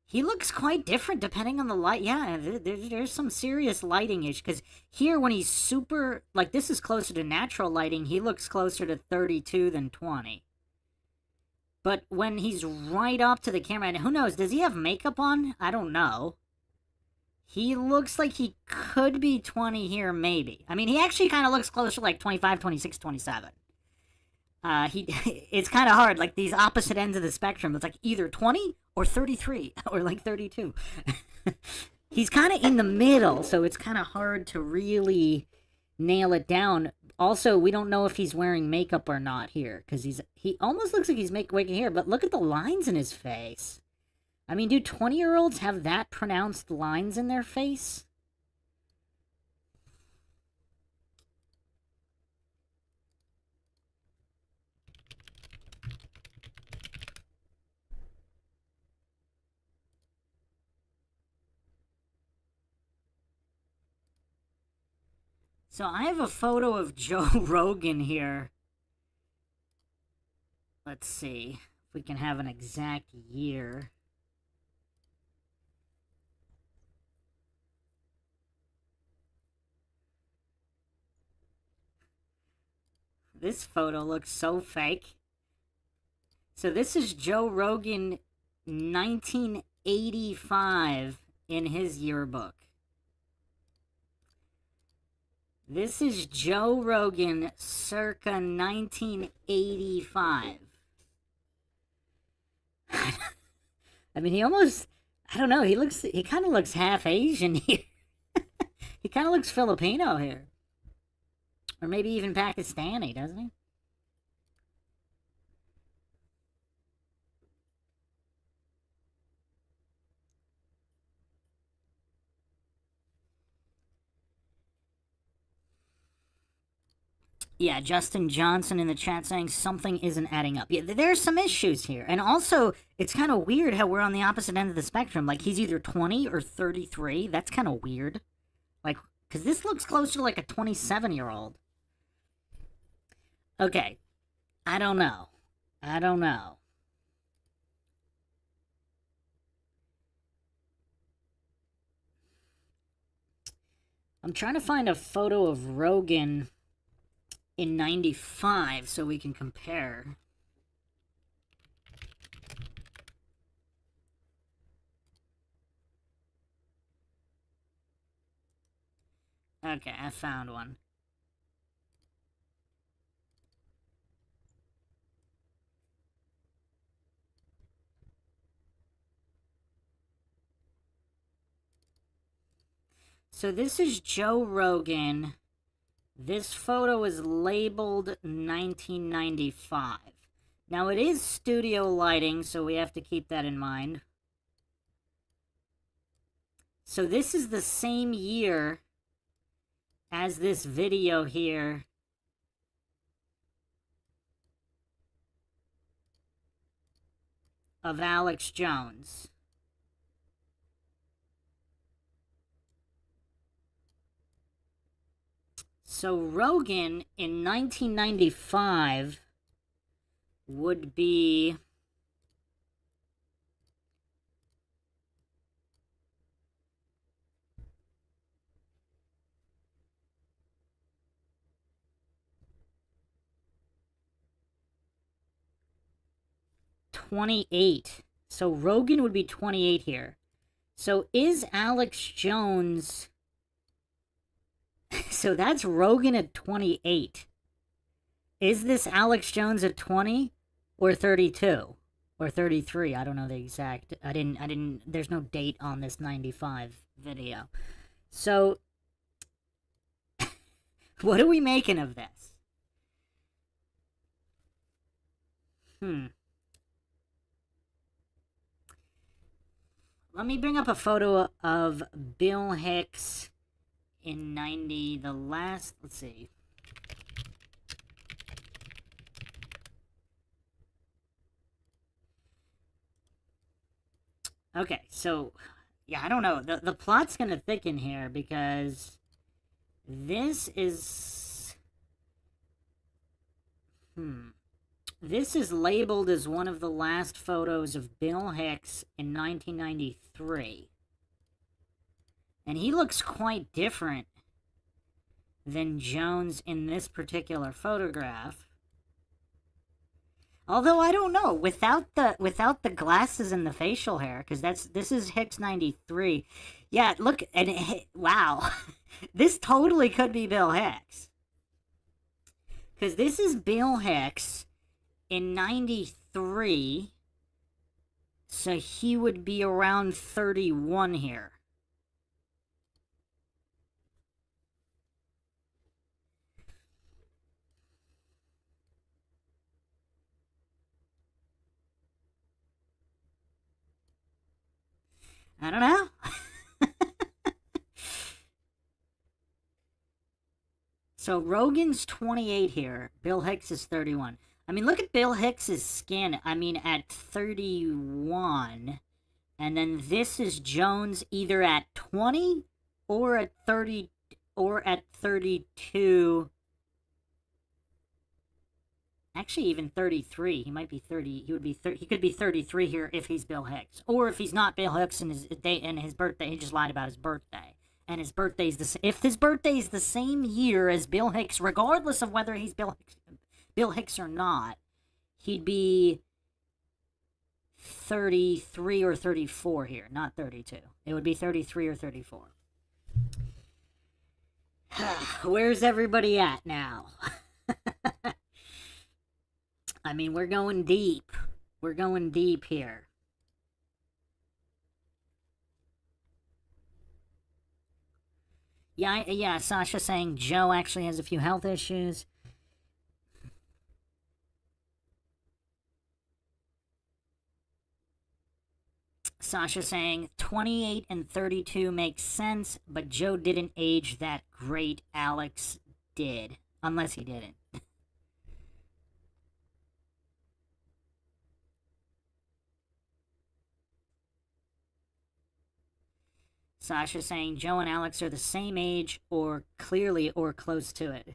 He looks quite different depending on the light. Yeah, there's some serious lighting issue. Because here, when he's super... Like, this is closer to natural lighting. He looks closer to 32 than 20. But when he's right up to the camera... And who knows? Does he have makeup on? I don't know. He looks like he could be 20 here, maybe. I mean, he actually kind of looks closer to like 25, 26, 27. It's kind of hard, like these opposite ends of the spectrum. It's like either 20 or 33 or like 32. He's kind of in the middle, so it's kind of hard to really nail it down. Also, we don't know if he's wearing makeup or not here, because he almost looks like he's making hair, but look at the lines in his face. I mean, do 20-year-olds have that pronounced lines in their face? So I have a photo of Joe Rogan here. Let's see if we can have an exact year. This photo looks so fake. So this is Joe Rogan 19... 1985 in his yearbook. This is Joe Rogan circa 1985. I mean, he almost, I don't know, he kind of looks half Asian here. He kind of looks Filipino here. Or maybe even Pakistani, doesn't he? Yeah, Justin Johnson in the chat saying something isn't adding up. Yeah, there's some issues here. And also, it's kind of weird how we're on the opposite end of the spectrum. Like, he's either 20 or 33. That's kind of weird. Like, because this looks closer to like a 27-year-old. Okay. I don't know. I'm trying to find a photo of Rogan in 95 so we can compare. Okay, I found one. So this is Joe Rogan. This photo is labeled 1995. Now it is studio lighting, so we have to keep that in mind. So this is the same year as this video here. Of Alex Jones. So Rogan in 1995 would be $28. So Rogan would be 28 here. So is Alex Jones... So that's Rogan at 28. Is this Alex Jones at 20 or 32 or 33? I don't know the exact. I didn't there's no date on this 95 video. So what are we making of this? Let me bring up a photo of Bill Hicks in 90, the last, let's see. Okay, so, yeah, I don't know. The plot's gonna thicken here because this is... This is labeled as one of the last photos of Bill Hicks in 1993. And he looks quite different than Jones in this particular photograph. Although I don't know, without the glasses and the facial hair, because this is Hicks 93. Yeah, look, and wow, this totally could be Bill Hicks. Because this is Bill Hicks in 93, so he would be around 31 here. I don't know. So Rogan's 28 here. Bill Hicks is 31. I mean, look at Bill Hicks's skin. I mean, at 31. And then this is Jones either at 20 or at 30 or at 32. Actually, even 33. He might be 30. He would be. He could be 33 here if he's Bill Hicks, or if he's not Bill Hicks and his birthday. He just lied about his birthday, and his birthday's if his birthday is the same year as Bill Hicks, regardless of whether he's Bill Hicks or not, he'd be 33 or 34 here, not 32. It would be 33 or 34. Where's everybody at now? I mean, we're going deep. We're going deep here. Yeah, Sasha saying Joe actually has a few health issues. Sasha saying 28 and 32 makes sense, but Joe didn't age that great. Alex did. Unless he didn't. Sasha saying Joe and Alex are the same age or clearly or close to it.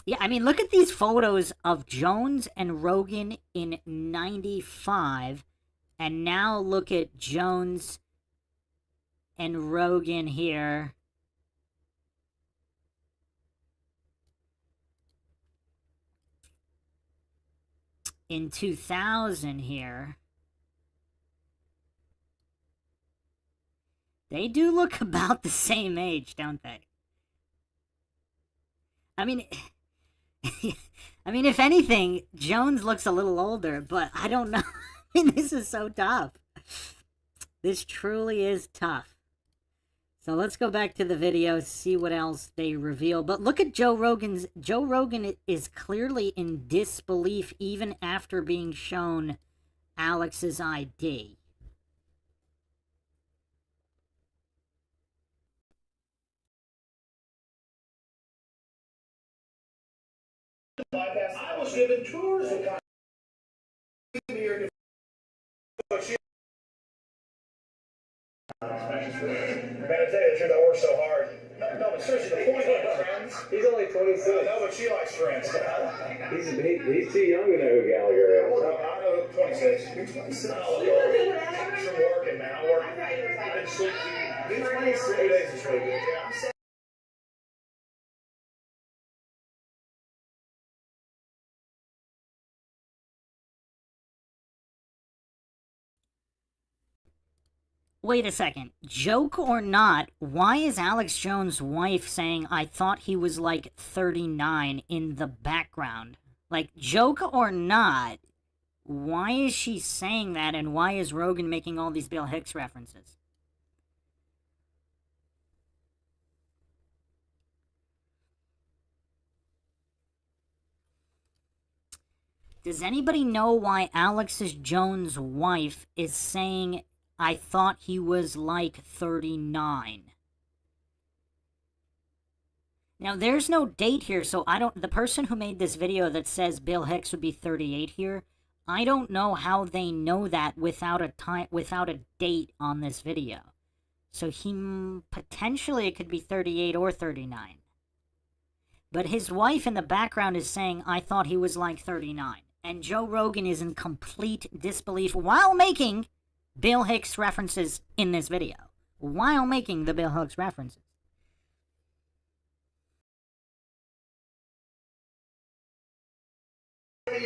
Yeah, I mean, look at these photos of Jones and Rogan in 95, and now look at Jones and Rogan here. In 2000 here. They do look about the same age, don't they? I mean, if anything, Jones looks a little older, but I don't know. I mean, this is so tough. This truly is tough. So let's go back to the video, see what else they reveal. But look at Joe Rogan's. Joe Rogan is clearly in disbelief even after being shown Alex's ID. I was given tours of Man, I tell you the truth, I work so hard. No, but seriously, the point is, friends. He's only 26. No, but she likes friends. He's too young to know who Gallagher is. I know 26. You're 26. I'm working, man. I work. I didn't sleep. You're 26. 3 days this week. Yeah, I'm saying. Wait a second. Joke or not, why is Alex Jones' wife saying, I thought he was like 39 in the background? Like, joke or not, why is she saying that, and why is Rogan making all these Bill Hicks references? Does anybody know why Alex Jones' wife is saying, I thought he was like 39? Now, there's no date here, so I don't... The person who made this video that says Bill Hicks would be 38 here, I don't know how they know that without a date on this video. So potentially it could be 38 or 39. But his wife in the background is saying, I thought he was like 39. And Joe Rogan is in complete disbelief while making Bill Hicks references in this video. While making the Bill Hicks references. Same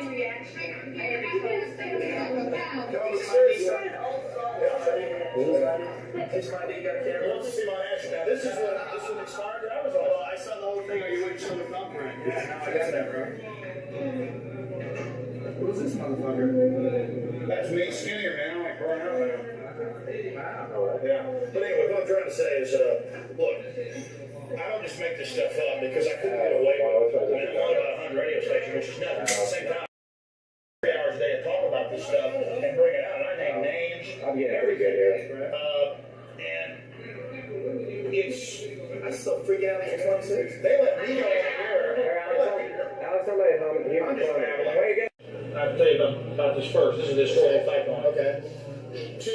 reaction. It's my name, got a camera. Let's see my action now. This is an expired driver's license. Well, I saw the whole thing, or you wouldn't show the thumbprint. Yeah, now I got that, bro. Who's this motherfucker? That's me, skinnier man. I'm like growing up now. Wow. Yeah. But anyway, what I'm trying to say is, look, I don't just make this stuff up because I couldn't get away with it. I mean, I'm on about 100 radio stations, which is nothing. At the same time, 3 hours a day to talk about this stuff and bring it out. And I name names. I'm getting everything here. And it's... I'm still freaking out at 26. They let me go out there. Alex, somebody home here. I'm just rambling. Wait again. I have to tell you about this first. This is this story of fact on it. Okay. To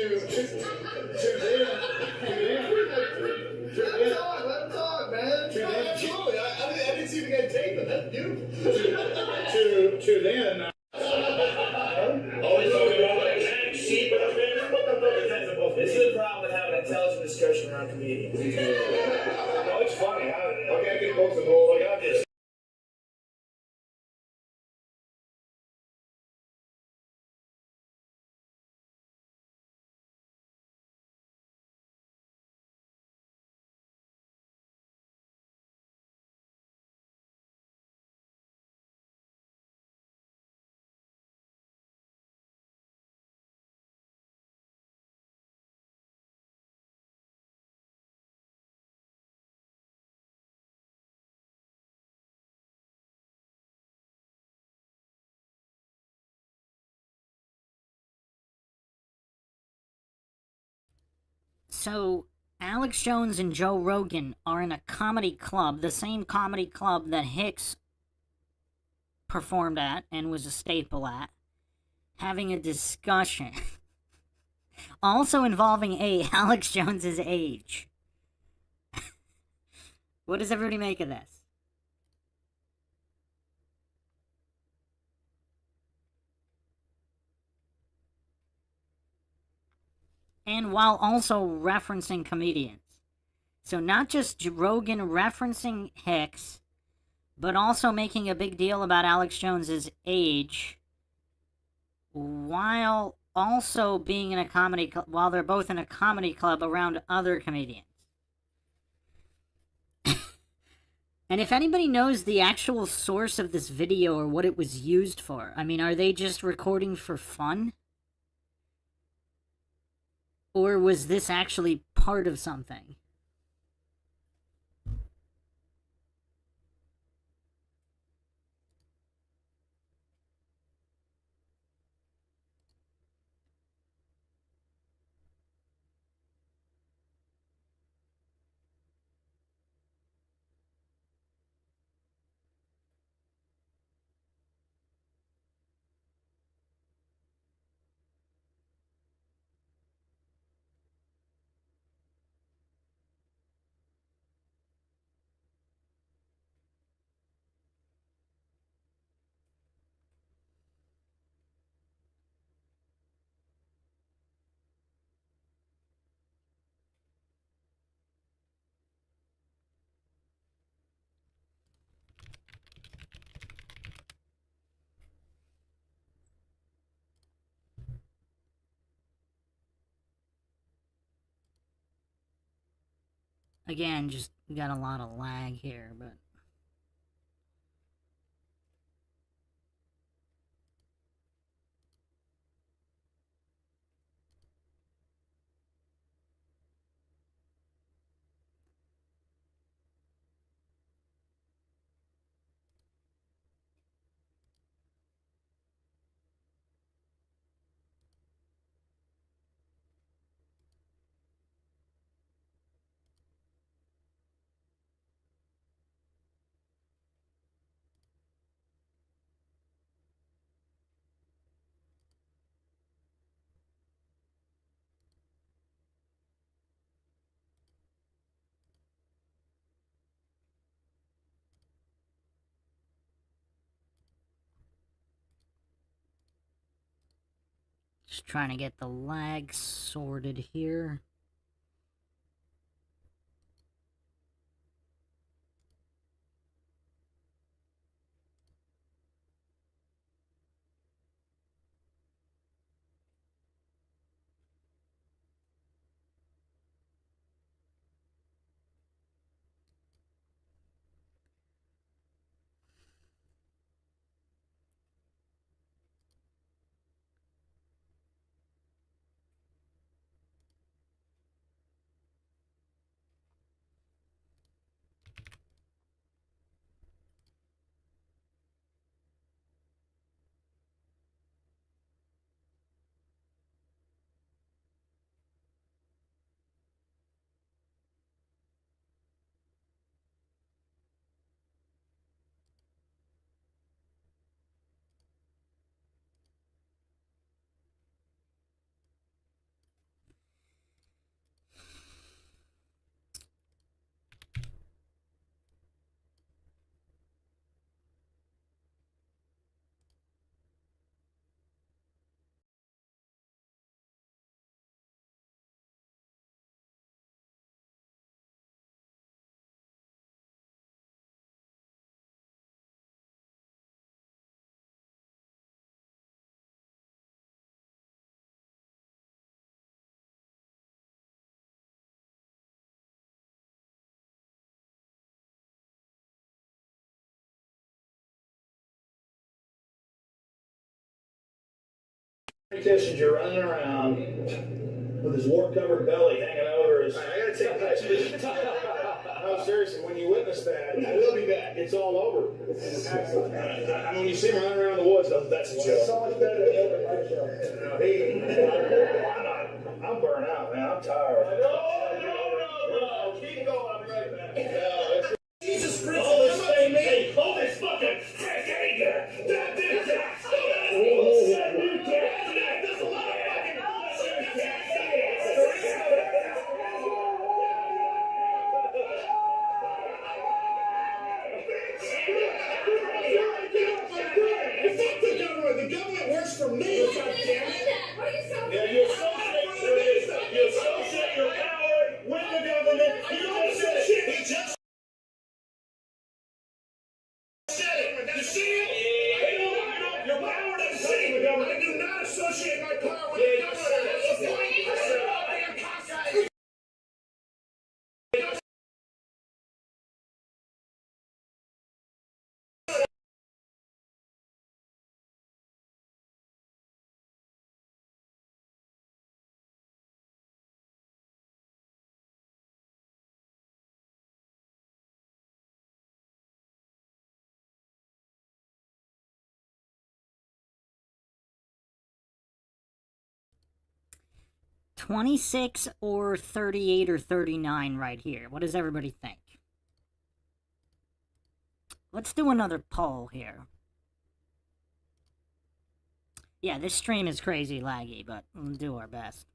Let him talk, man. Absolutely. I didn't see the guy tape it. That's beautiful. to then. Always talking about that sheep. This is the problem with having an intelligent discussion around comedians. Oh, it's funny. Okay, I get both of them. Like I just. So, Alex Jones and Joe Rogan are in a comedy club, the same comedy club that Hicks performed at and was a staple at, having a discussion. Also involving Alex Jones's age. What does everybody make of this? And while also referencing comedians. So not just Rogan referencing Hicks, but also making a big deal about Alex Jones's age, while also being in a comedy club, while they're both in a comedy club around other comedians. And if anybody knows the actual source of this video or what it was used for, I mean, are they just recording for fun? Or was this actually part of something? Again, just got a lot of lag here, but... Just trying to get the lag sorted here. Contestant, you're running around with his wart-covered belly hanging over his. I gotta take a picture. No, seriously, when you witness that, I will be back. It's all over. Excellent. I mean, when you see him running around the woods, that's a joke. So much better than every show. I'm burnt out, man. I'm tired. for me. God damn it. Yeah, you associate your power with the government. You don't say shit. He just said it. You see it? Your power doesn't say the government. I do not associate my power with the government. That's the point. I said, oh, damn cocksucker. $26 or $38 or $39 right here. What does everybody think? Let's do another poll here. Yeah, this stream is crazy laggy, but we'll do our best.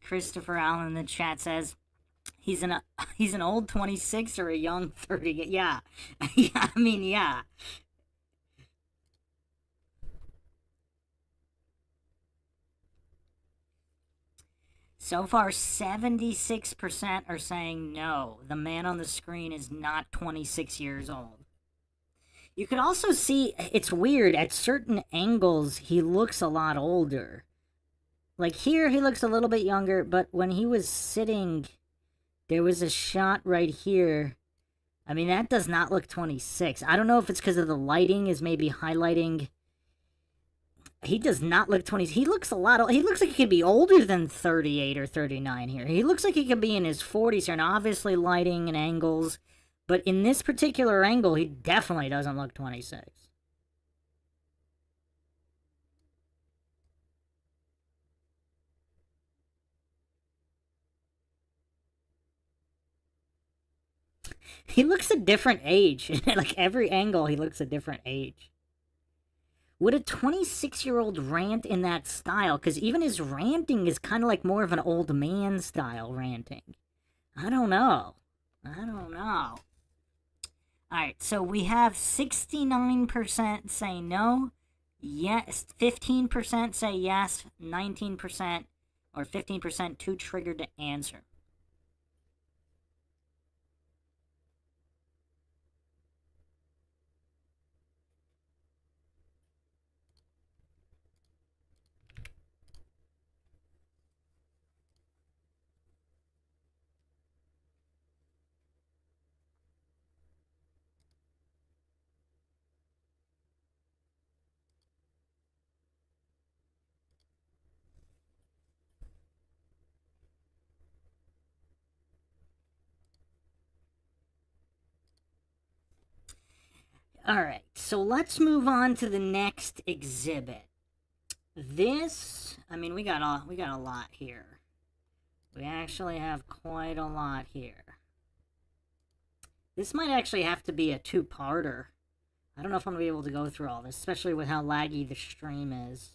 Christopher Allen in the chat says he's an old 26 or a young 30. Yeah. Yeah, I mean, yeah. So far, 76% are saying no. The man on the screen is not 26 years old. You could also see, it's weird, at certain angles, he looks a lot older. Like here, he looks a little bit younger, but when he was sitting, there was a shot right here. I mean, that does not look 26. I don't know if it's because of the lighting is maybe highlighting. He does not look 20. He looks a lot. He looks like he could be older than 38 or 39 here. He looks like he could be in his 40s here, and obviously lighting and angles. But in this particular angle, he definitely doesn't look 26. He looks a different age. Like every angle, he looks a different age. Would a 26-year-old rant in that style? Because even his ranting is kind of like more of an old man style ranting. I don't know. Alright, so we have 69% say no, yes, 15% say yes, 19% or 15% too triggered to answer. Alright, so let's move on to the next exhibit. This, I mean, we got a lot here. We actually have quite a lot here. This might actually have to be a two-parter. I don't know if I'm going to be able to go through all this, especially with how laggy the stream is.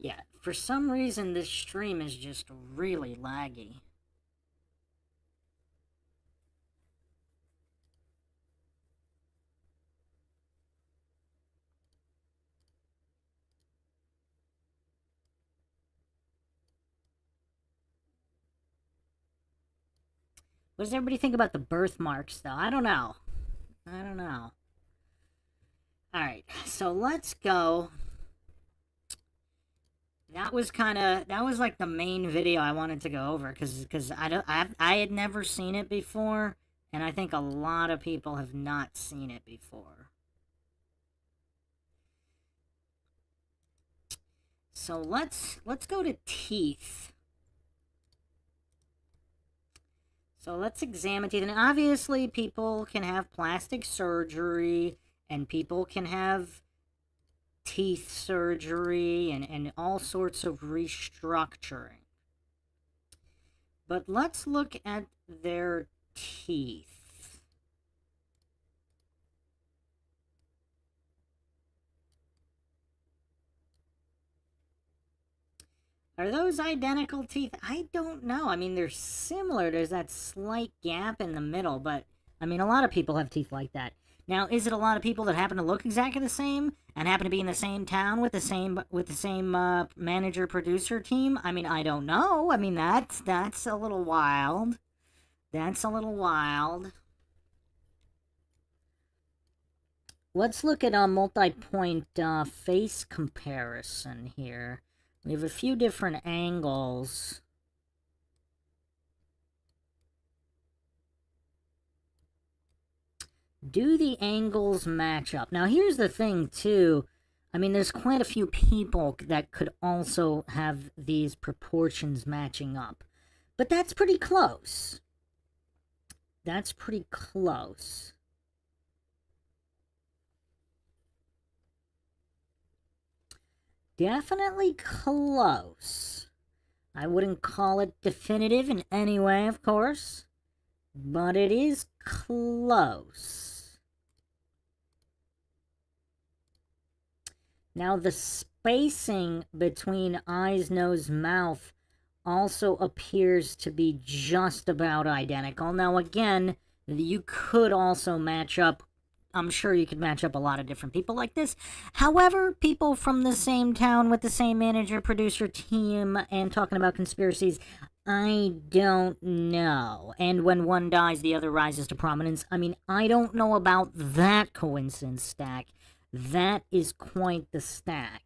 Yeah, for some reason this stream is just really laggy. What does everybody think about the birthmarks, though? I don't know. I don't know. Alright, so let's go. That was like the main video I wanted to go over, because I had never seen it before, and I think a lot of people have not seen it before. So let's go to teeth. So let's examine teeth. And obviously people can have plastic surgery, and people can have teeth surgery, and all sorts of restructuring. But let's look at their teeth. Are those identical teeth? I don't know. I mean, they're similar. There's that slight gap in the middle, but I mean, a lot of people have teeth like that. Now, is it a lot of people that happen to look exactly the same and happen to be in the same town with the same manager producer team? I mean, I don't know. I mean, that's a little wild. That's a little wild. Let's look at a multi-point face comparison here. We have a few different angles. Do the angles match up? Now, here's the thing, too. I mean, there's quite a few people that could also have these proportions matching up. But that's pretty close. That's pretty close. Definitely close. I wouldn't call it definitive in any way, of course, but it is close. Now, the spacing between eyes, nose, mouth also appears to be just about identical. Now, again, you could also match up. I'm sure you could match up a lot of different people like this. However, people from the same town with the same manager, producer, team, and talking about conspiracies, I don't know. And when one dies, the other rises to prominence. I mean, I don't know about that coincidence stack. That is quite the stack.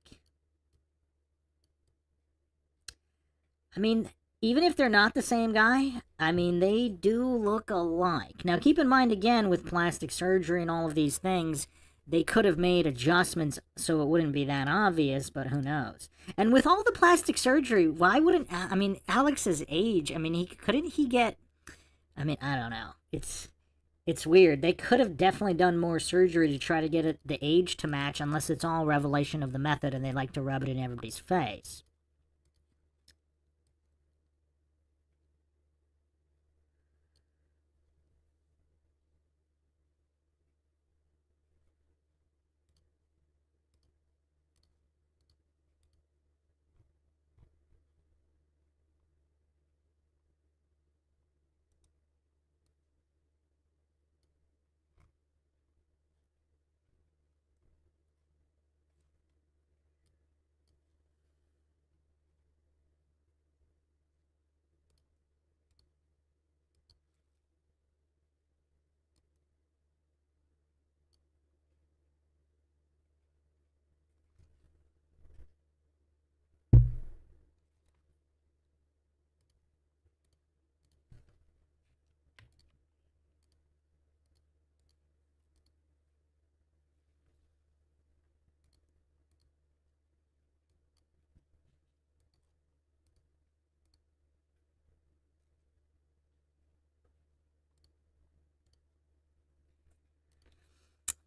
I mean, even if they're not the same guy, I mean, they do look alike. Now, keep in mind, again, with plastic surgery and all of these things, they could have made adjustments so it wouldn't be that obvious, but who knows? And with all the plastic surgery, why wouldn't, I mean, Alex's age, I mean, couldn't he get, I mean, I don't know. It's weird. They could have definitely done more surgery to try to get the age to match, unless it's all revelation of the method and they like to rub it in everybody's face.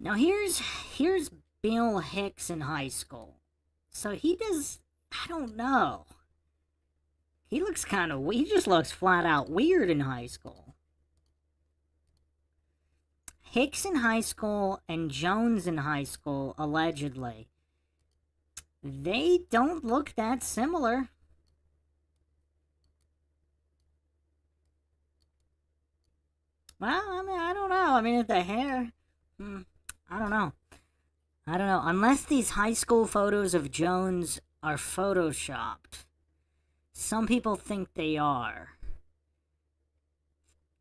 Now here's Bill Hicks in high school. So he does, I don't know. He looks kind of, he just looks flat out weird in high school. Hicks in high school and Jones in high school, allegedly. they don't look that similar. Well, I mean, I don't know. I mean, if the hair, I don't know. I don't know. Unless these high school photos of Jones are photoshopped. Some people think they are.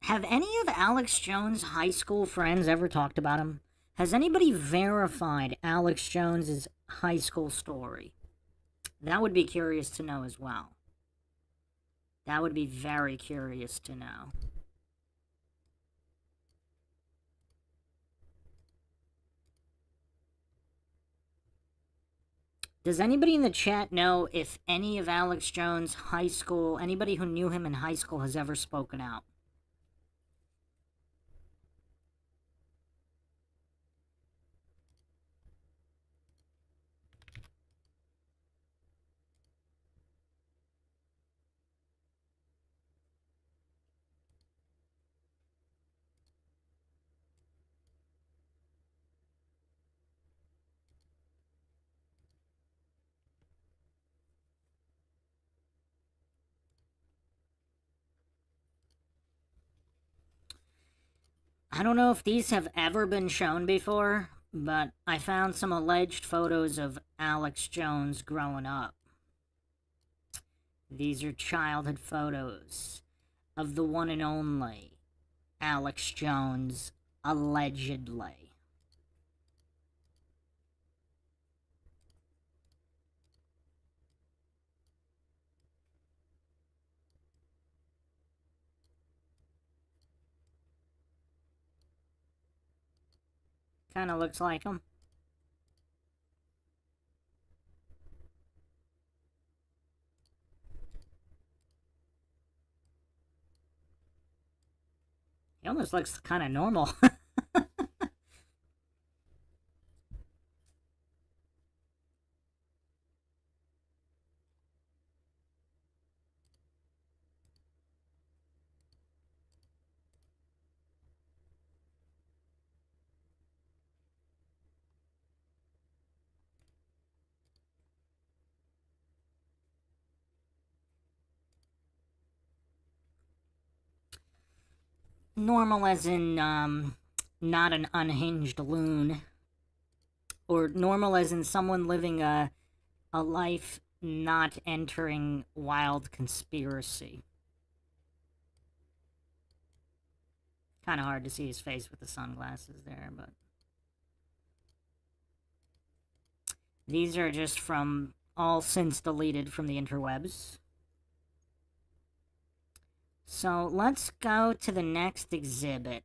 Have any of Alex Jones' high school friends ever talked about him? Has anybody verified Alex Jones' high school story? That would be curious to know as well. That would be very curious to know. Does anybody in the chat know if any of Alex Jones' high school, anybody who knew him in high school has ever spoken out? I don't know if these have ever been shown before, but I found some alleged photos of Alex Jones growing up. These are childhood photos of the one and only Alex Jones, allegedly. Kind of looks like him. He almost looks kind of normal. Normal as in, not an unhinged loon. Or normal as in someone living a life not entering wild conspiracy. Kind of hard to see his face with the sunglasses there, but... These are just from all since deleted from the interwebs. So let's go to the next exhibit.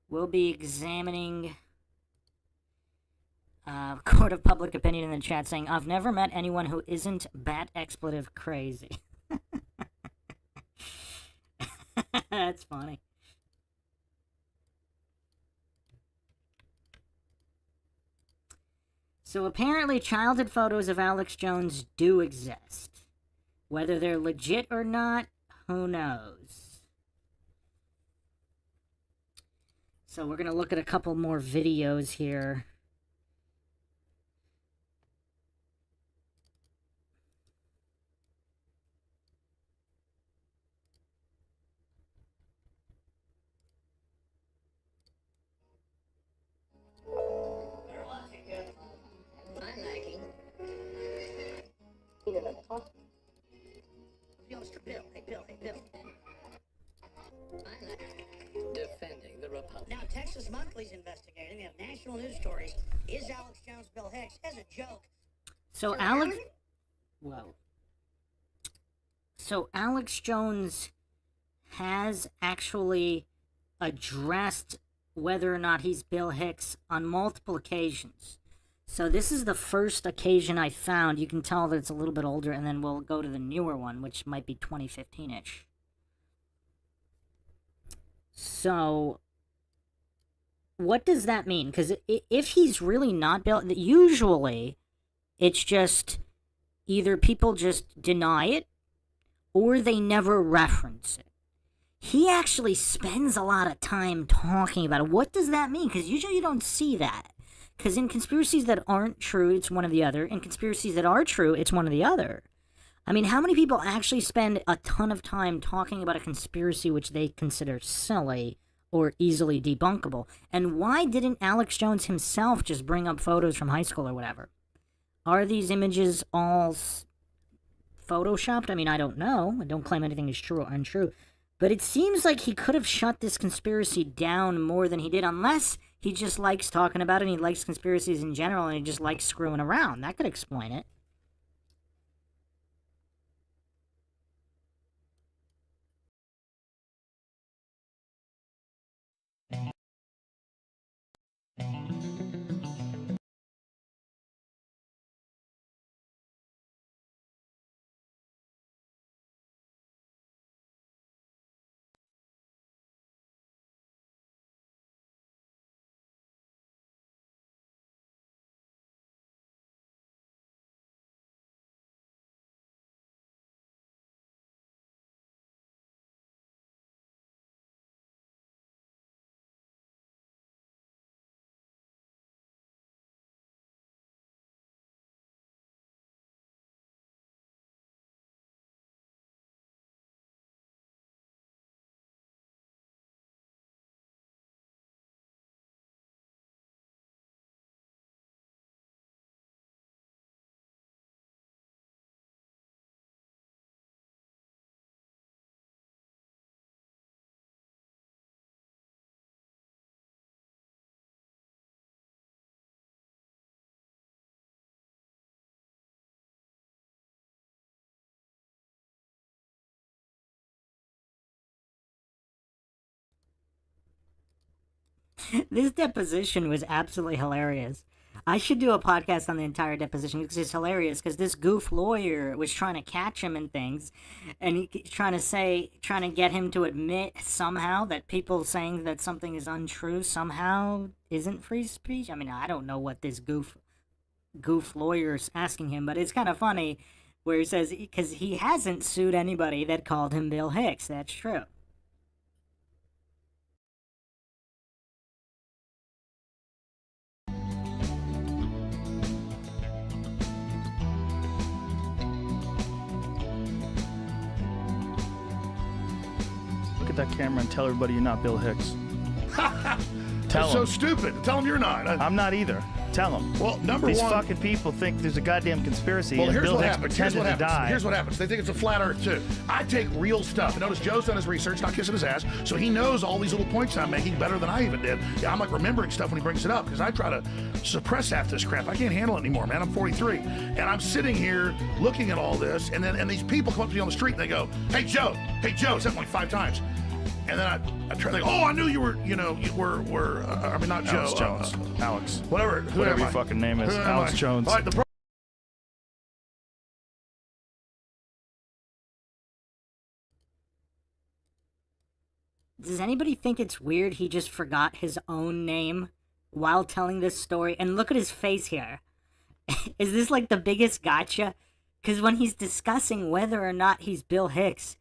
We'll be examining court of public opinion in the chat saying, I've never met anyone who isn't bat expletive crazy. That's funny. So apparently childhood photos of Alex Jones do exist. Whether they're legit or not, who knows? So we're going to look at a couple more videos here. Bill, hey Bill. Defending the Republic. Now, Texas Monthly's investigating. We have national news stories. Is Alex Jones Bill Hicks? As a joke. So Alex... Whoa. So Alex Jones has actually addressed whether or not he's Bill Hicks on multiple occasions. So this is the first occasion I found. You can tell that it's a little bit older, and then we'll go to the newer one, which might be 2015-ish. So, what does that mean? Because if he's really not Bill, usually it's just either people just deny it, or they never reference it. He actually spends a lot of time talking about it. What does that mean? Because usually you don't see that. Because in conspiracies that aren't true, it's one or the other. In conspiracies that are true, it's one or the other. I mean, how many people actually spend a ton of time talking about a conspiracy which they consider silly or easily debunkable? And why didn't Alex Jones himself just bring up photos from high school or whatever? Are these images all photoshopped? I mean, I don't know. I don't claim anything is true or untrue. But it seems like he could have shut this conspiracy down more than he did, unless he just likes talking about it and he likes conspiracies in general and he just likes screwing around. That could explain it. This deposition was absolutely hilarious. I should do a podcast on the entire deposition because it's hilarious. Because this goof lawyer was trying to catch him and things, and he's trying to get him to admit somehow that people saying that something is untrue somehow isn't free speech. I mean, I don't know what this goof lawyer's asking him, but it's kind of funny where he says because he hasn't sued anybody that called him Bill Hicks. That's true. Look at that camera and tell everybody you're not Bill Hicks. That's so stupid. Tell them you're not. I'm not either. Tell them. Well, These fucking people think there's a goddamn conspiracy, well, and here's Bill what Hicks happens. pretended to die. Here's what happens. They think it's a flat earth, too. I take real stuff. And notice Joe's done his research, not kissing his ass, so he knows all these little points I'm making better than I even did. Yeah, I'm like remembering stuff when he brings it up, because I try to suppress half this crap. I can't handle it anymore, man. I'm 43. And I'm sitting here looking at all this, and these people come up to me on the street, and they go, hey, Joe, said it like 5 times. And then I try to go, oh, I knew you were, I mean, not Joe. Alex Jones. Alex. Whatever Whatever your fucking name is. Alex Jones. All right, Does anybody think it's weird he just forgot his own name while telling this story? And look at his face here. Is this like the biggest gotcha? Because when he's discussing whether or not he's Bill Hicks,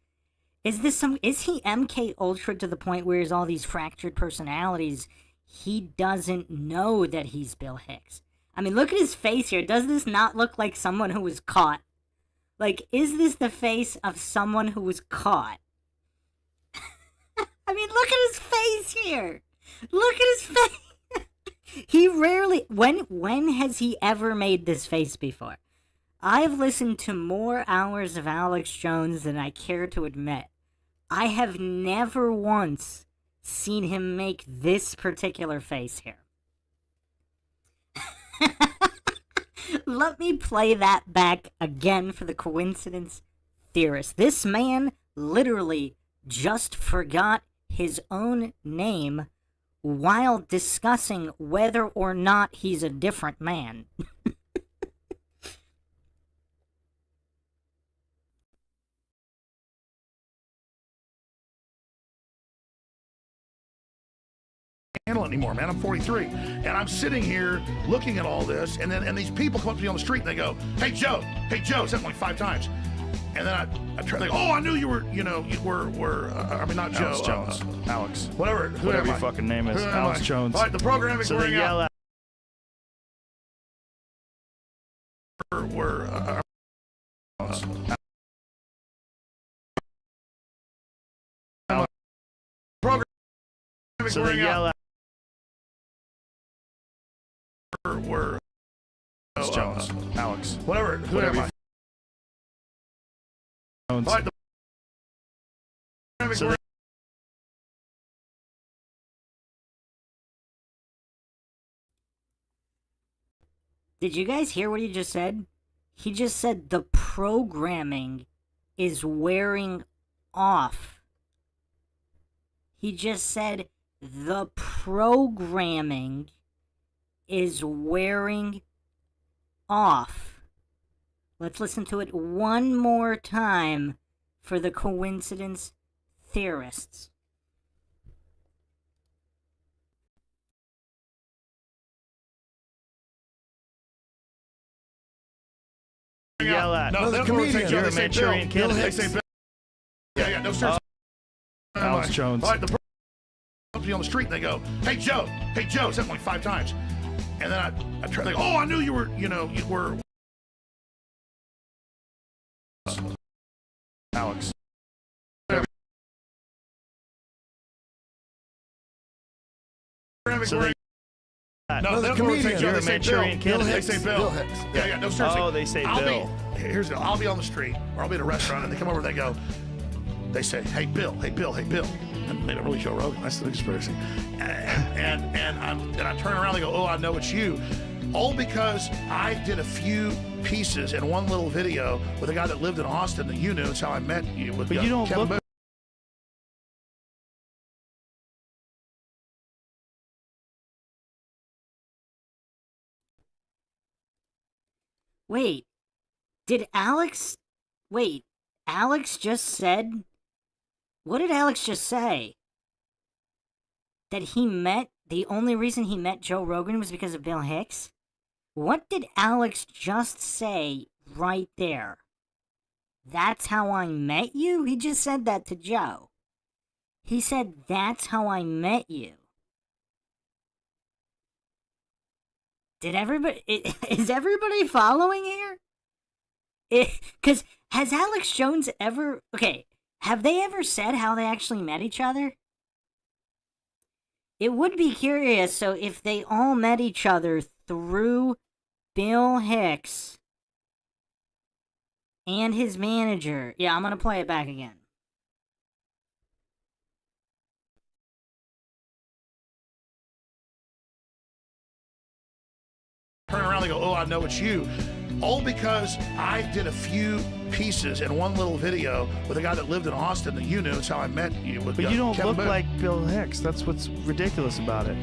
is he MK Ultra to the point where he's all these fractured personalities? He doesn't know that he's Bill Hicks. I mean, look at his face here. Does this not look like someone who was caught? Like, is this the face of someone who was caught? I mean, look at his face here. Look at his face. He rarely... When has he ever made this face before? I've listened to more hours of Alex Jones than I care to admit. I have never once seen him make this particular face here. Let me play that back again for the coincidence theorist. This man literally just forgot his own name while discussing whether or not he's a different man. handle it anymore, man. I'm 43. And I'm sitting here looking at all this, and these people come up to me on the street, and they go, hey, Joe, said it like 5 times. And then I try to go, oh, I knew you were, I mean, not Alex Joe. Jones. Alex. Whatever your fucking name is. Alex Jones. All right, the programming So we're they out. yell were program. So they yell at Were Jones, Alex. whatever. Who am I? Jones. All right, So they, Did you guys hear what he just said? He just said the programming is wearing off. He just said the programming is wearing off. Let's listen to it one more time for the coincidence theorists. yell at. no, the they don't say comedian. Joe, You're they a say Manchurian Bill. candidate. They say Bill. Yeah, no, seriously. Alex Jones. All right, the comes me on the street and they go, hey Joe, said it like 5 times. And then I try, they go, oh, I knew you were, you were. Alex. So they, No, they don't say Joe, You're they a say Manchurian Bill. candidate. They say Bill. Bill Hicks. Yeah, no, seriously. Oh, they say Bill. Here's the deal. I'll be on the street or I'll be at a restaurant and they come over and they go, they say, hey Bill. And they don't really Joe Rogan. That's the conspiracy. And I turn around and they go, oh, I know it's you. All because I did a few pieces in one little video with a guy that lived in Austin that you knew. It's how I met you. With, But you don't Kevin look- Booth. Wait, Alex just said, what did Alex just say? That the only reason he met Joe Rogan was because of Bill Hicks? What did Alex just say right there? That's how I met you? He just said that to Joe. He said, that's how I met you. Is everybody following here? Because has Alex Jones ever, have they ever said how they actually met each other? It would be curious, so if they all met each other through Bill Hicks and his manager. Yeah, I'm gonna play it back again. Turn around and go, oh, I know it's you. All because I did a few pieces in one little video with a guy that lived in Austin that you knew. It's how I met you. With, But you don't Kevin look Booth. like Bill Hicks. That's what's ridiculous about it.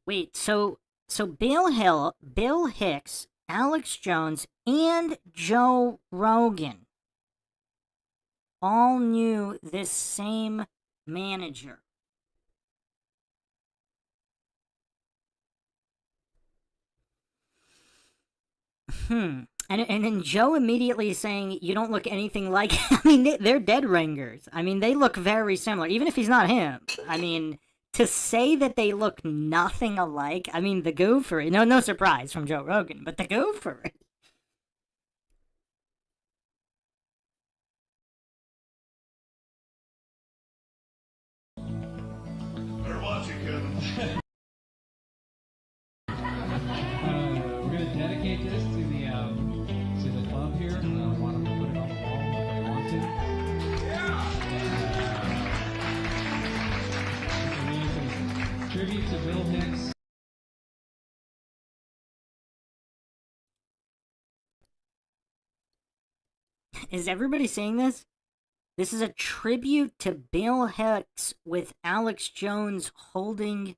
Wait, so Bill Hicks, Alex Jones, and Joe Rogan all knew this same manager. And then Joe immediately saying, you don't look anything like I mean, they're dead ringers. I mean, they look very similar, even if he's not him. I mean, to say that they look nothing alike, I mean, the gopher, no surprise from Joe Rogan, but the gopher. Better watch it, Kevin. We're gonna dedicate this to the club here. I want them to put it on the wall if they want to. It's a tribute to Bill Hicks. Is everybody seeing this? This is a tribute to Bill Hicks with Alex Jones holding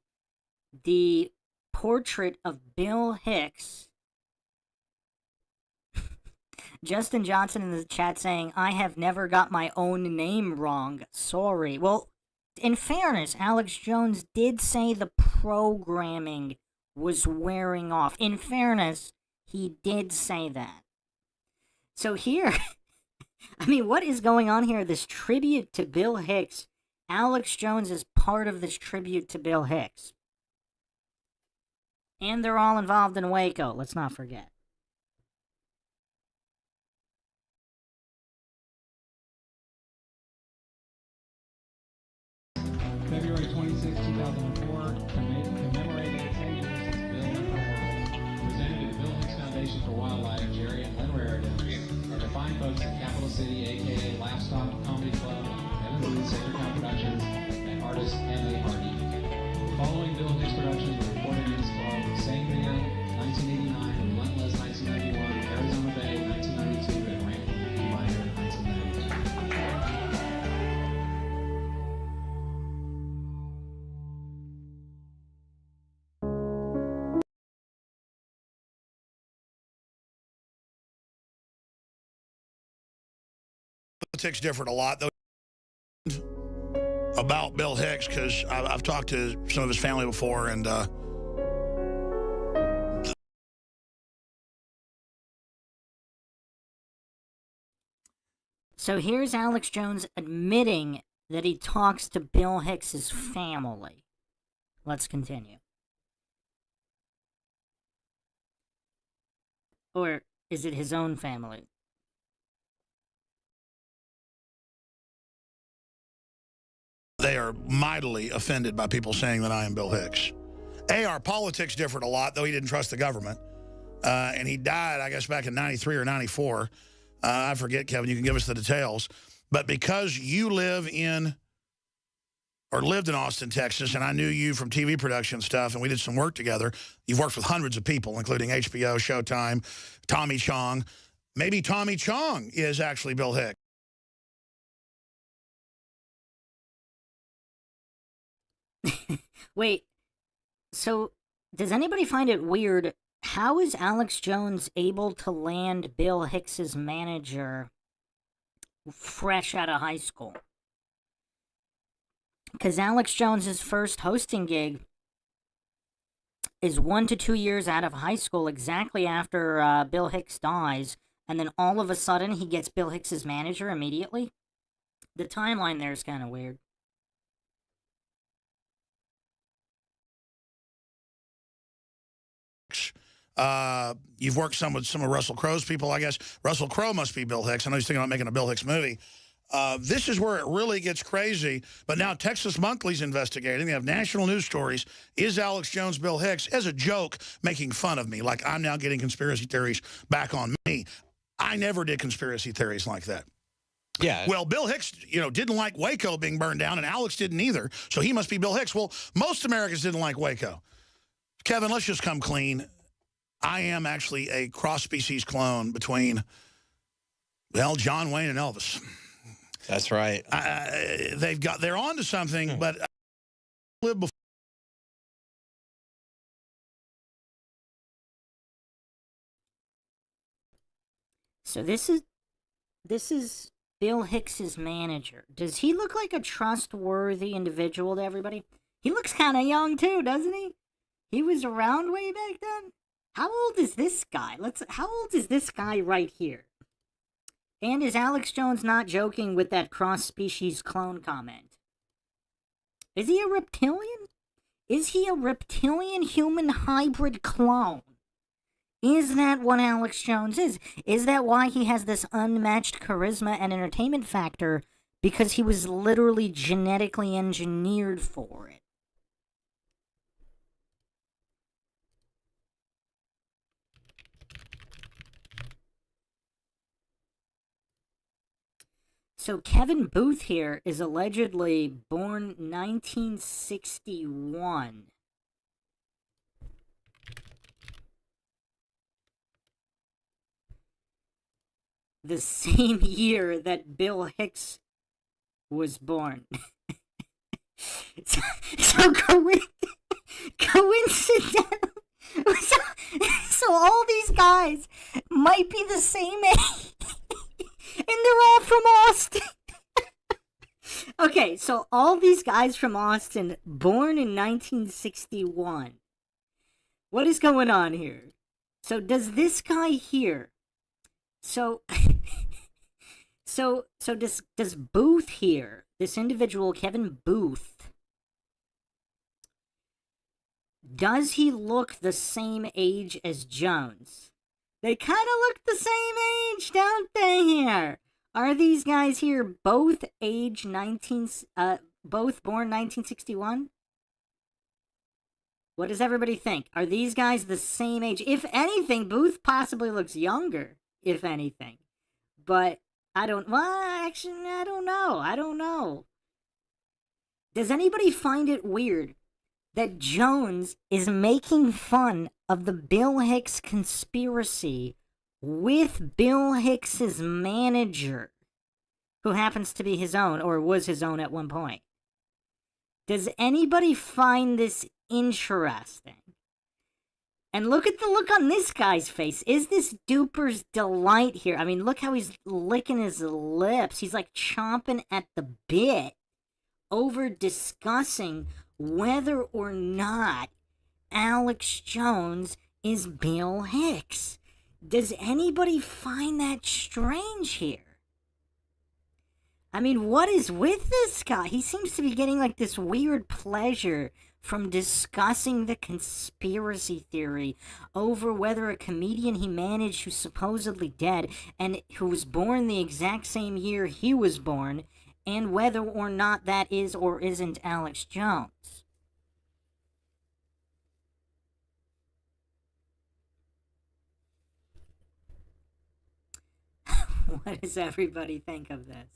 the portrait of Bill Hicks. Justin Johnson in the chat saying, I have never got my own name wrong. Sorry. Well, in fairness, Alex Jones did say the programming was wearing off. In fairness, he did say that. So here, I mean, what is going on here? This tribute to Bill Hicks. Alex Jones is part of this tribute to Bill Hicks. And they're all involved in Waco, let's not forget. February 26, 2004, commemorating 10 years since Bill left the world, presented to the Bill Hicks Foundation for Wildlife, Jerry and Lynn Raritan, and the fine folks at Capital City, a.k.a. Livestock Comedy Club, Kevin Booth, Sacred Cow Productions, and artist Emily Hardy. Following Bill Hicks Productions were recorded in this club, Sangria, 1989, Relentless, 1991, Arizona Bay, 1992, and Rampant Minor, 1993. Politics differed a lot, though, about Bill Hicks, because I've talked to some of his family before, and So here's Alex Jones admitting that he talks to Bill Hicks's family. Let's continue. Or is it his own family? they are mightily offended by people saying that I am Bill Hicks. Our politics differed a lot, though he didn't trust the government. And he died, I guess, back in 93 or 94. I forget, Kevin, you can give us the details. But because you live in, or lived in Austin, Texas, and I knew you from TV production stuff, and we did some work together, you've worked with hundreds of people, including HBO, Showtime, Tommy Chong. Maybe Tommy Chong is actually Bill Hicks. Wait, so does anybody find it weird? How is Alex Jones able to land Bill Hicks's manager fresh out of high school? Because Alex Jones's first hosting gig is 1 to 2 years out of high school, exactly after Bill Hicks dies, and then all of a sudden he gets Bill Hicks's manager immediately? The timeline there is kind of weird. You've worked some with some of Russell Crowe's people, I guess. Russell Crowe must be Bill Hicks. I know he's thinking about making a Bill Hicks movie. This is where it really gets crazy. But now Texas Monthly's investigating. They have national news stories. Is Alex Jones Bill Hicks? As a joke, making fun of me. Like I'm now getting conspiracy theories back on me. I never did conspiracy theories like that. Yeah. Well, Bill Hicks, didn't like Waco being burned down, and Alex didn't either. So he must be Bill Hicks. Well, most Americans didn't like Waco. Kevin, let's just come clean. I am actually a cross-species clone between, well, John Wayne and Elvis. That's right. They're on to something, but I lived before. So this is Bill Hicks's manager. Does he look like a trustworthy individual to everybody? He looks kind of young too, doesn't he? He was around way back then. How old is this guy? How old is this guy right here? And is Alex Jones not joking with that cross-species clone comment? Is he a reptilian? Is he a reptilian human hybrid clone? Is that what Alex Jones is? Is that why he has this unmatched charisma and entertainment factor? Because he was literally genetically engineered for it. So Kevin Booth here is allegedly born 1961. The same year that Bill Hicks was born. so coincidental. So all these guys might be the same age. And they're all from Austin. Okay, so all these guys from Austin, born in 1961. What is going on here? So does this guy here So, so does Booth here, this individual, Kevin Booth, does he look the same age as Jones? They kind of look the same age, don't they here? Are these guys here both both born 1961? What does everybody think? Are these guys the same age? If anything, Booth possibly looks younger, if anything. But I don't know. I don't know. Does anybody find it weird that Jones is making fun of the Bill Hicks conspiracy with Bill Hicks's manager, who happens to be his own, or was his own at one point? Does anybody find this interesting? And look at the look on this guy's face. Is this duper's delight here? I mean, look how he's licking his lips. He's like chomping at the bit over discussing whether or not Alex Jones is Bill Hicks. Does anybody find that strange here? I mean, what is with this guy? He seems to be getting like this weird pleasure from discussing the conspiracy theory over whether a comedian he managed who's supposedly dead and who was born the exact same year he was born, and whether or not that is or isn't Alex Jones. What does everybody think of this?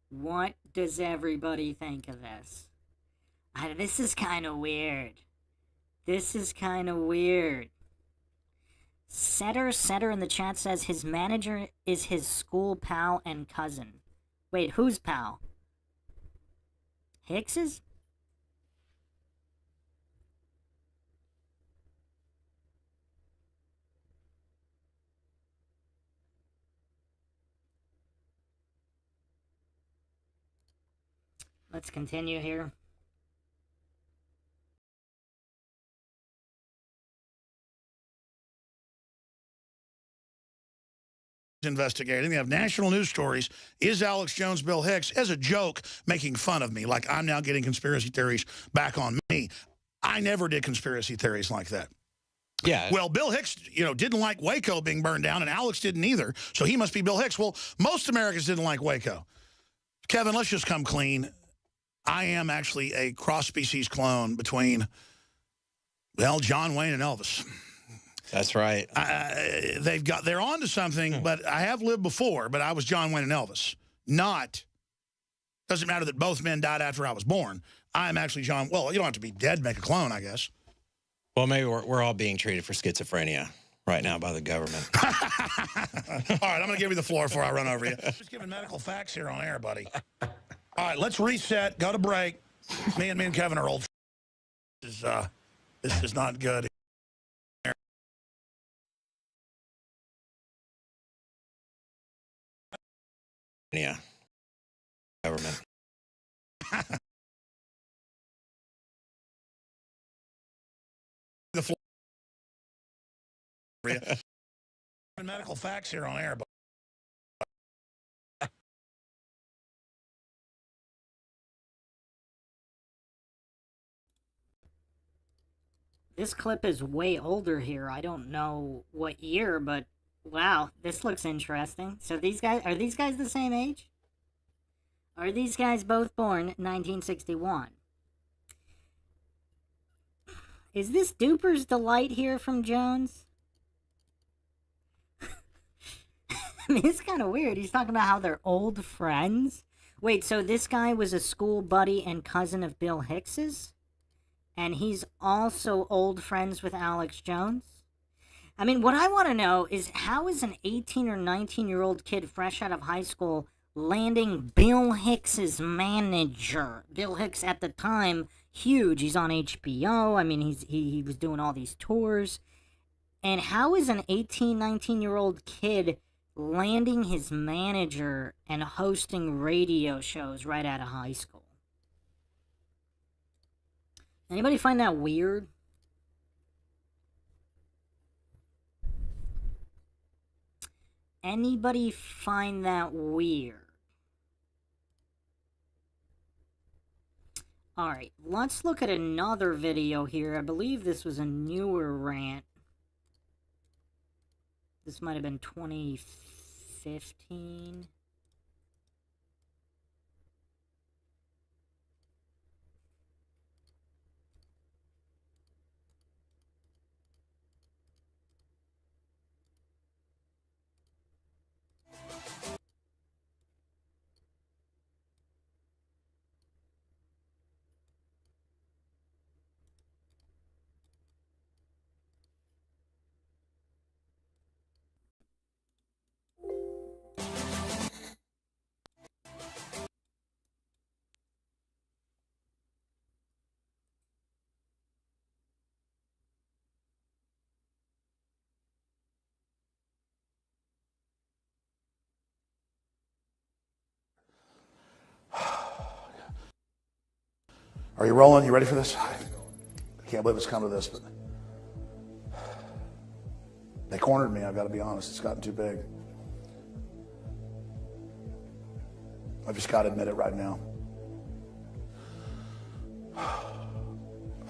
What does everybody think of this? This is kind of weird. This is kind of weird. Setter in the chat says his manager is his school pal and cousin. Wait, whose pal? Hicks's? Let's continue here. Investigating. They have national news stories. Is Alex Jones Bill Hicks, as a joke, making fun of me, like I'm now getting conspiracy theories back on me. I never did conspiracy theories like that. Yeah. Well, Bill Hicks, didn't like Waco being burned down, and Alex didn't either, so he must be Bill Hicks. Well, most Americans didn't like Waco. Kevin, let's just come clean. I am actually a cross-species clone between, well, John Wayne and Elvis. That's right. They're on to something, but I have lived before, but I was John Wayne and Elvis. Doesn't matter that both men died after I was born. I'm actually John, well, you don't have to be dead to make a clone, I guess. Well, maybe we're all being treated for schizophrenia right now by the government. All right, I'm going to give you the floor before I run over you. Just giving medical facts here on air, buddy. All right, let's reset, go to break. Me and Kevin are old. This is not good. Yeah. Government. The floor. Medical facts here on air. This clip is way older here. I don't know what year, but wow, this looks interesting. So are these guys the same age? Are these guys both born 1961? Is this Duper's Delight here from Jones? I mean, it's kind of weird. He's talking about how they're old friends. Wait, so this guy was a school buddy and cousin of Bill Hicks's? And he's also old friends with Alex Jones? I mean, what I want to know is how is an 18 or 19-year-old kid fresh out of high school landing Bill Hicks's manager? Bill Hicks at the time, huge. He's on HBO. I mean, he was doing all these tours. And how is an 18, 19-year-old kid landing his manager and hosting radio shows right out of high school? Anybody find that weird? Anybody find that weird? Alright, let's look at another video here. I believe this was a newer rant. This might have been 2015. Are you rolling? You ready for this? I can't believe it's come to this, but they cornered me. I've got to be honest. It's gotten too big. I've just got to admit it right now.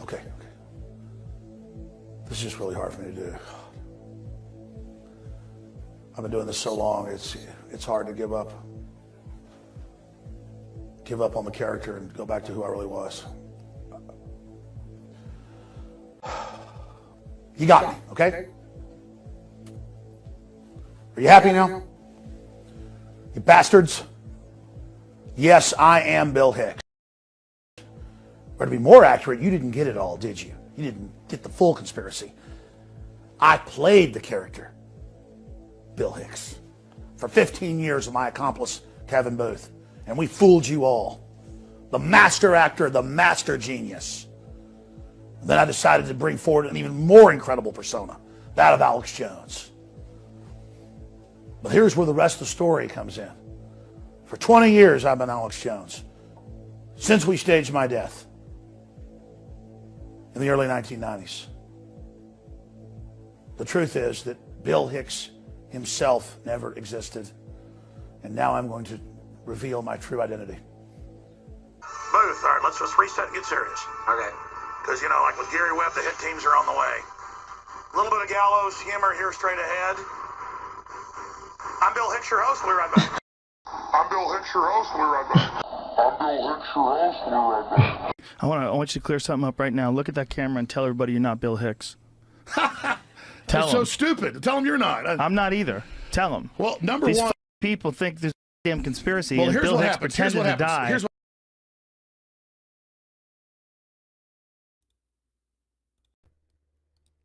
Okay. This is just really hard for me to do. I've been doing this so long, it's hard to give up. Give up on the character and go back to who I really was. You got me, okay? Are you happy now? You bastards? Yes, I am Bill Hicks. Or to be more accurate, you didn't get it all, did you? You didn't get the full conspiracy. I played the character, Bill Hicks, for 15 years with my accomplice, Kevin Booth. And we fooled you all. The master actor, the master genius. And then I decided to bring forward an even more incredible persona, that of Alex Jones. But here's where the rest of the story comes in. For 20 years, I've been Alex Jones, since we staged my death in the early 1990s. The truth is that Bill Hicks himself never existed, and now I'm going to reveal my true identity. Booth, all right, let's just reset and get serious. Okay. Because, you know, like with Gary Webb, the hit teams are on the way. A little bit of gallows humor here straight ahead. I'm Bill Hicks, your host. We'll be right back. I'm Bill Hicks, your host. We'll be right back. I'm Bill Hicks, your host. We'll be right back. I want you to clear something up right now. Look at that camera and tell everybody you're not Bill Hicks. Tell That's so stupid. Tell them you're not. I'm not either. Tell them. Well, number These one. People think there's a damn conspiracy, Well, and here's Bill what Hicks happens. pretended to die. Here's what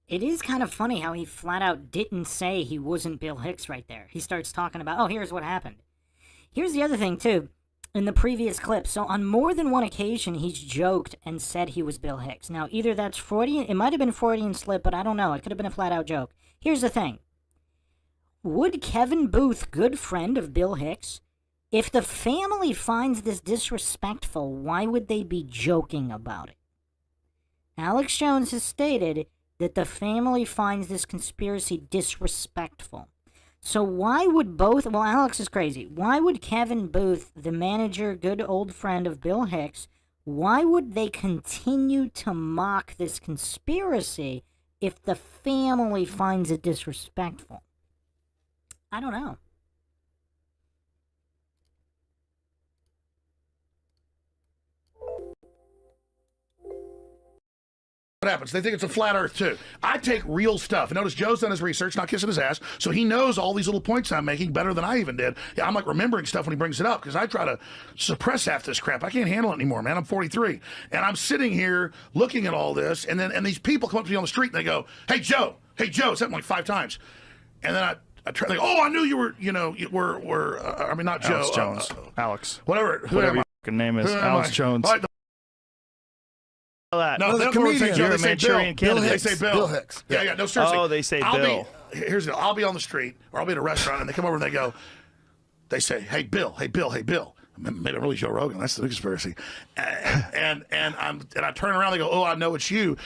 It is kind of funny how he flat out didn't say he wasn't Bill Hicks right there. He starts talking about, oh, here's what happened. Here's the other thing, too. In the previous clip, so on more than one occasion, he's joked and said he was Bill Hicks. Now, either that's Freudian, it might have been Freudian slip, but I don't know. It could have been a flat out joke. Here's the thing. Would Kevin Booth, good friend of Bill Hicks, if the family finds this disrespectful, why would they be joking about it? Alex Jones has stated that the family finds this conspiracy disrespectful. So why would both, well, Alex is crazy. Why would Kevin Booth, the manager, good old friend of Bill Hicks, why would they continue to mock this conspiracy if the family finds it disrespectful? I don't know. What happens? They think it's a flat earth too. I take real stuff. And notice Joe's done his research, not kissing his ass, so he knows all these little points I'm making better than I even did. Yeah, I'm like remembering stuff when he brings it up because I try to suppress half this crap. I can't handle it anymore, man. I'm 43. And I'm sitting here looking at all this, and these people come up to me on the street and they go, hey Joe, it's happened like 5 times. And then I try, like, oh, I knew you were, you know, I mean, not Alex Joe. Jones. Alex. Whatever Whatever your fucking name is. Alex Jones. All right, No, the comedian. You're a Manchurian candidate. They say Bill. Bill Hicks. Yeah, no, seriously. Oh, they say Bill. I'll be on the street, or I'll be at a restaurant, and they come over and they go, they say, hey, Bill. Maybe I'm really Joe Rogan. That's the conspiracy. And I turn around. They go, "Oh, I know it's you."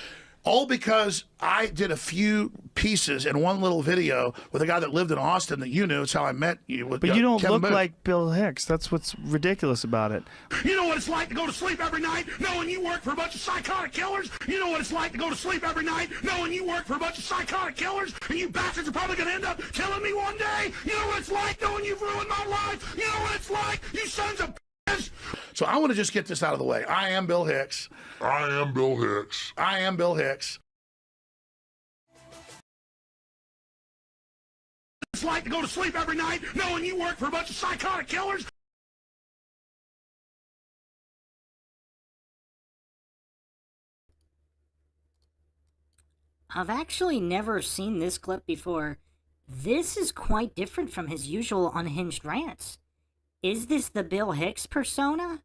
All because I did a few pieces in one little video with a guy that lived in Austin that you knew. It's how I met you. With, But you don't Kevin look Booth. like Bill Hicks. That's what's ridiculous about it. You know what it's like to go to sleep every night knowing you work for a bunch of psychotic killers? You know what it's like to go to sleep every night knowing you work for a bunch of psychotic killers and you bastards are probably going to end up killing me one day? You know what it's like knowing you've ruined my life? You know what it's like, you sons of bitches? So I want to just get this out of the way. I am Bill Hicks. I am Bill Hicks. I am Bill Hicks. It's like to go to sleep every night knowing you work for a bunch of psychotic killers. I've actually never seen this clip before. This is quite different from his usual unhinged rants. Is this the Bill Hicks persona?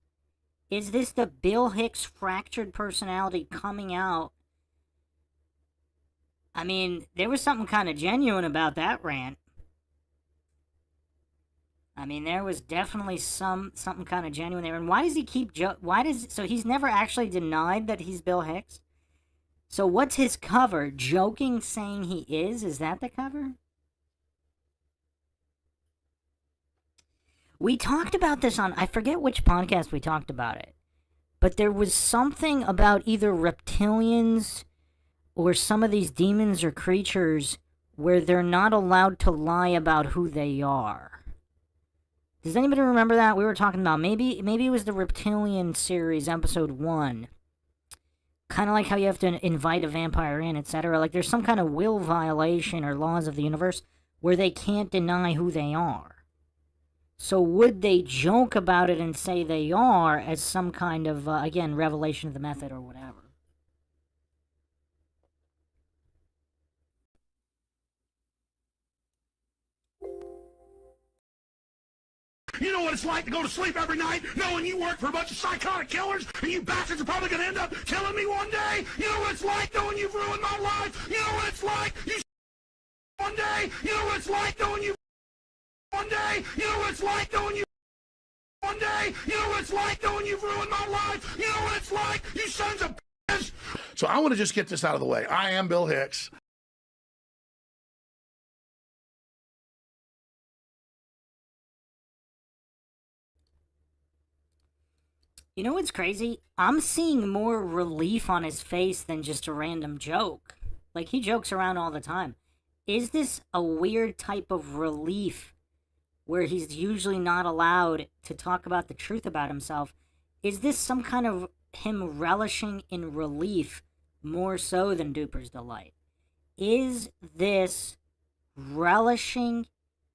Is this the Bill Hicks fractured personality coming out? I mean, there was something kind of genuine about that rant. I mean, there was definitely something kind of genuine there. And why does he keep so he's never actually denied that he's Bill Hicks? So what's his cover? Joking, saying he is? Is that the cover? We talked about this on, I forget which podcast we talked about it, but there was something about either reptilians or some of these demons or creatures where they're not allowed to lie about who they are. Does anybody remember that? We were talking about, maybe it was the Reptilian series, episode 1. Kind of like how you have to invite a vampire in, etc. Like there's some kind of will violation or laws of the universe where they can't deny who they are. So would they joke about it and say they are as some kind of, again, revelation of the method or whatever? You know what it's like to go to sleep every night knowing you work for a bunch of psychotic killers and you bastards are probably going to end up killing me one day? You know what it's like knowing you've ruined my life? You know what it's like, you one day? You know what it's like knowing you one day? You know what it's like knowing you one day? You know what it's like knowing you've ruined my life? You know what it's like, you sons of bitches? So I want to just get this out of the way. I am Bill Hicks. You know what's crazy? I'm seeing more relief on his face than just a random joke. Like, he jokes around all the time. Is this a weird type of relief where he's usually not allowed to talk about the truth about himself? Is this some kind of him relishing in relief more so than Duper's delight? Is this relishing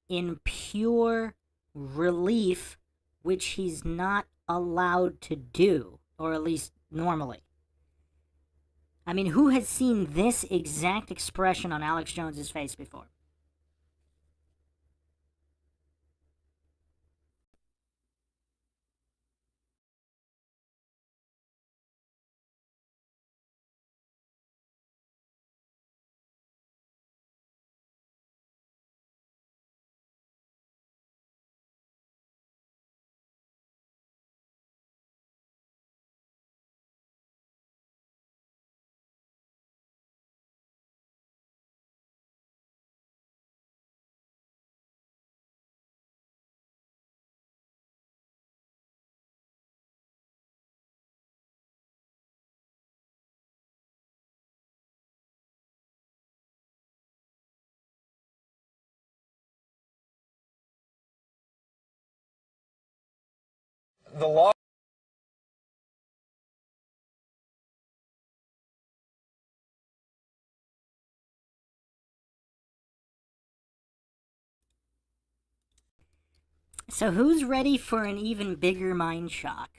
in pure relief, which he's not allowed to do, or at least normally? I mean, who has seen this exact expression on Alex Jones's face before? The law. So who's ready for an even bigger mind shock?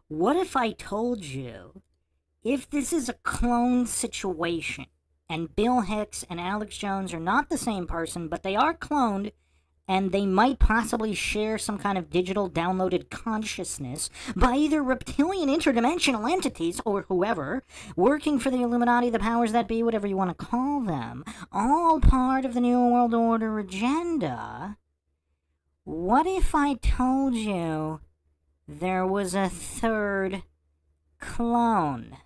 What if I told you, if this is a clone situation, and Bill Hicks and Alex Jones are not the same person, but they are cloned, and they might possibly share some kind of digital downloaded consciousness by either reptilian interdimensional entities or whoever, working for the Illuminati, the powers that be, whatever you want to call them, all part of the New World Order agenda? What if I told you there was a third clone.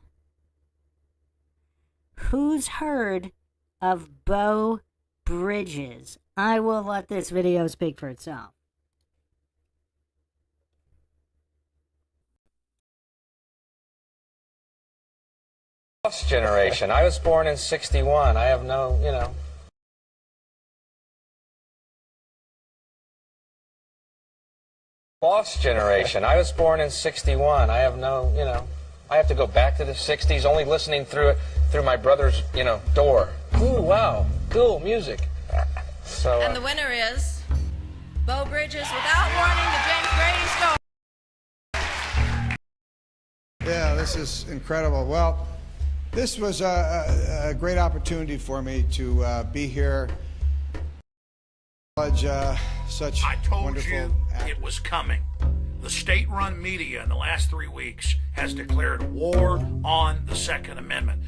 Who's heard of Beau Bridges? I will let this video speak for itself. Lost generation. I was born in 61. I have no, Lost generation. I was born in 61. I have no, I have to go back to the 60s, only listening through my brother's, door. Ooh, wow. Cool music. So, And the winner is Beau Bridges, without warning, the James Grady story. Yeah, this is incredible. Well, this was a great opportunity for me to be here. Such I told wonderful you it was coming. The state-run media in the last 3 weeks has declared war on the Second Amendment.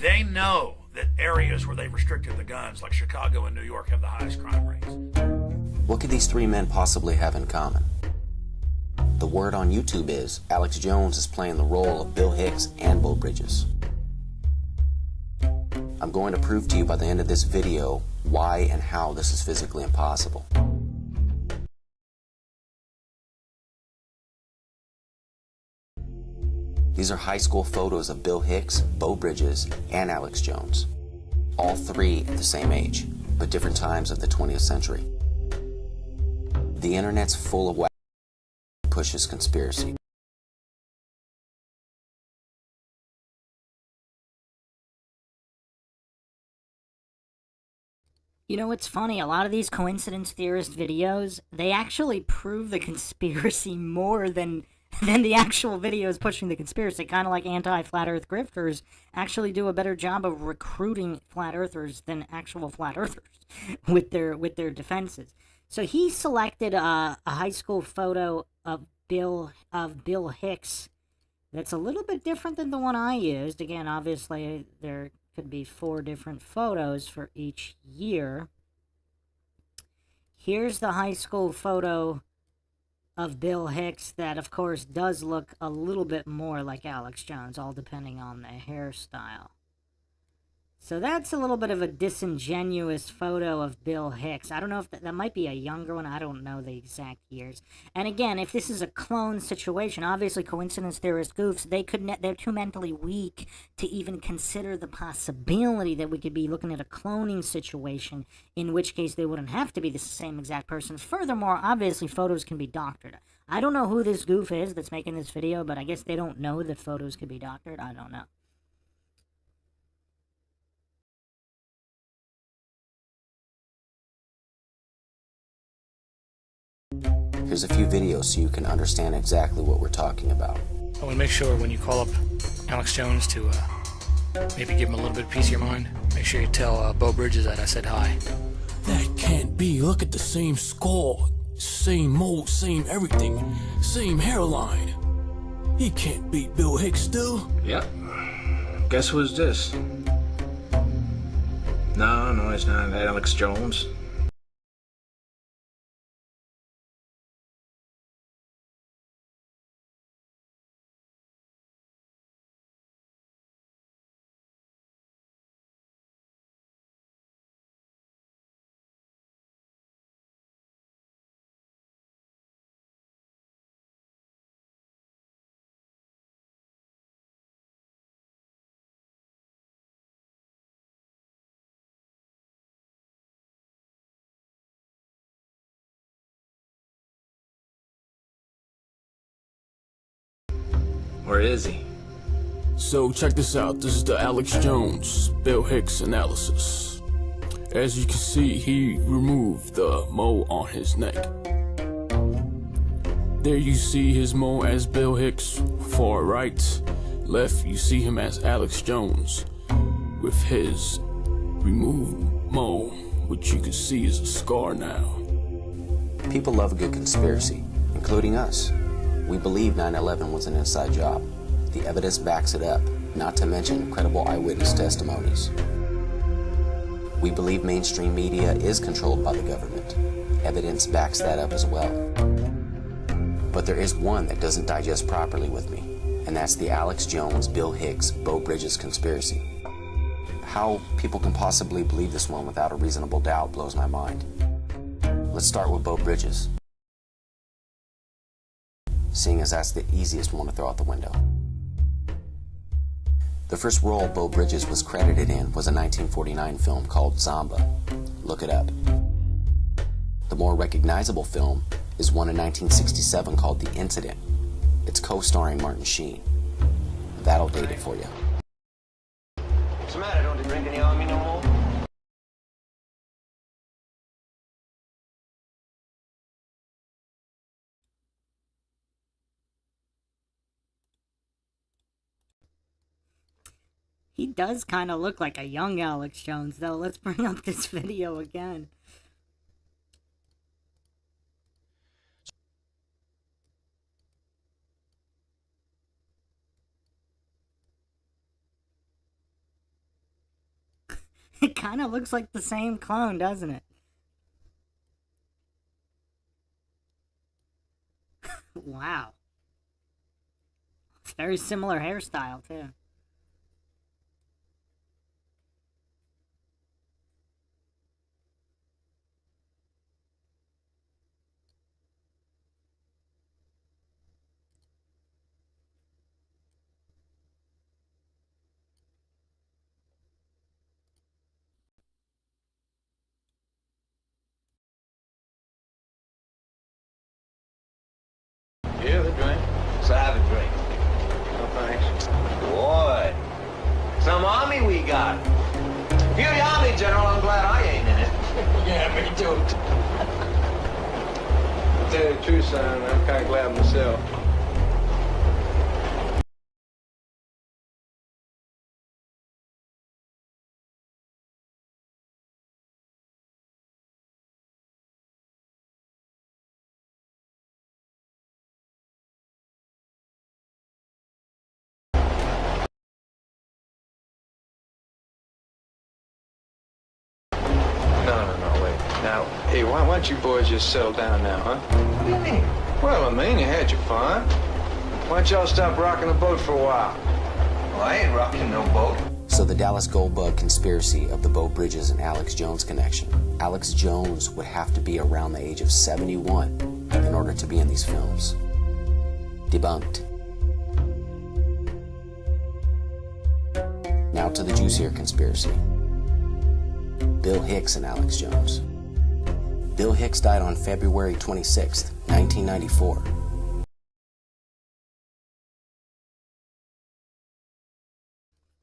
They know that areas where they've restricted the guns, like Chicago and New York, have the highest crime rates. What could these three men possibly have in common? The word on YouTube is Alex Jones is playing the role of Bill Hicks and Beau Bridges. I'm going to prove to you by the end of this video why and how this is physically impossible. These are high school photos of Bill Hicks, Beau Bridges, and Alex Jones. All three at the same age, but different times of the 20th century. The internet's full of wacky pushes conspiracy. You know what's funny? A lot of these coincidence theorist videos, they actually prove the conspiracy more than the actual videos pushing the conspiracy. Kind of like anti-flat earth grifters actually do a better job of recruiting flat earthers than actual flat earthers with their defenses. So he selected a high school photo of Bill Hicks that's a little bit different than the one I used. Again, obviously there could be 4 different photos for each year. Here's the high school photo of Bill Hicks that, of course, does look a little bit more like Alex Jones, all depending on the hairstyle. So that's a little bit of a disingenuous photo of Bill Hicks. I don't know if that might be a younger one. I don't know the exact years. And again, if this is a clone situation, obviously coincidence theorist goofs, they're too mentally weak to even consider the possibility that we could be looking at a cloning situation, in which case they wouldn't have to be the same exact person. Furthermore, obviously photos can be doctored. I don't know who this goof is that's making this video, but I guess they don't know that photos could be doctored. I don't know. Here's a few videos so you can understand exactly what we're talking about. I want to make sure when you call up Alex Jones to maybe give him a little bit of peace of your mind, make sure you tell Beau Bridges that I said hi. That can't be. Look at the same skull, same mold, same everything, same hairline. He can't beat Bill Hicks still. Yep. Guess who's this? No, it's not Alex Jones. Where is he? So check this out. This is the Alex Jones, Bill Hicks analysis. As you can see, he removed the mole on his neck. There you see his mole as Bill Hicks. Far right, left you see him as Alex Jones with his removed mole, which you can see is a scar now. People love a good conspiracy, including us. We believe 9/11 was an inside job. The evidence backs it up, not to mention credible eyewitness testimonies. We believe mainstream media is controlled by the government. Evidence backs that up as well. But there is one that doesn't digest properly with me, and that's the Alex Jones, Bill Hicks, Bo Bridges conspiracy. How people can possibly believe this one without a reasonable doubt blows my mind. Let's start with Bo Bridges, seeing as that's the easiest one to throw out the window. The first role Bo Bridges was credited in was a 1949 film called Zomba. Look it up. The more recognizable film is one in 1967 called The Incident. It's co-starring Martin Sheen. That'll date it for you. What's the matter? Don't you drink any on me no more? He does kind of look like a young Alex Jones, though. Let's bring up this video again. It kind of looks like the same clone, doesn't it? Wow. It's very similar hairstyle, too. You have a drink? Let's have a drink. No thanks. Boy, some army we got. If you're the army, General, I'm glad I ain't in it. Yeah, me too. To tell you the truth, son, I'm kind of glad myself. No, wait. Now, hey, why don't you boys just settle down now, huh? What do you mean? Well, I mean, you had your fun. Why don't y'all stop rocking the boat for a while? Well, I ain't rocking no boat. So the Dallas Goldbug conspiracy of the Bo Bridges and Alex Jones connection. Alex Jones would have to be around the age of 71 in order to be in these films. Debunked. Now to the juicier conspiracy. Bill Hicks and Alex Jones. Bill Hicks died on February 26th, 1994.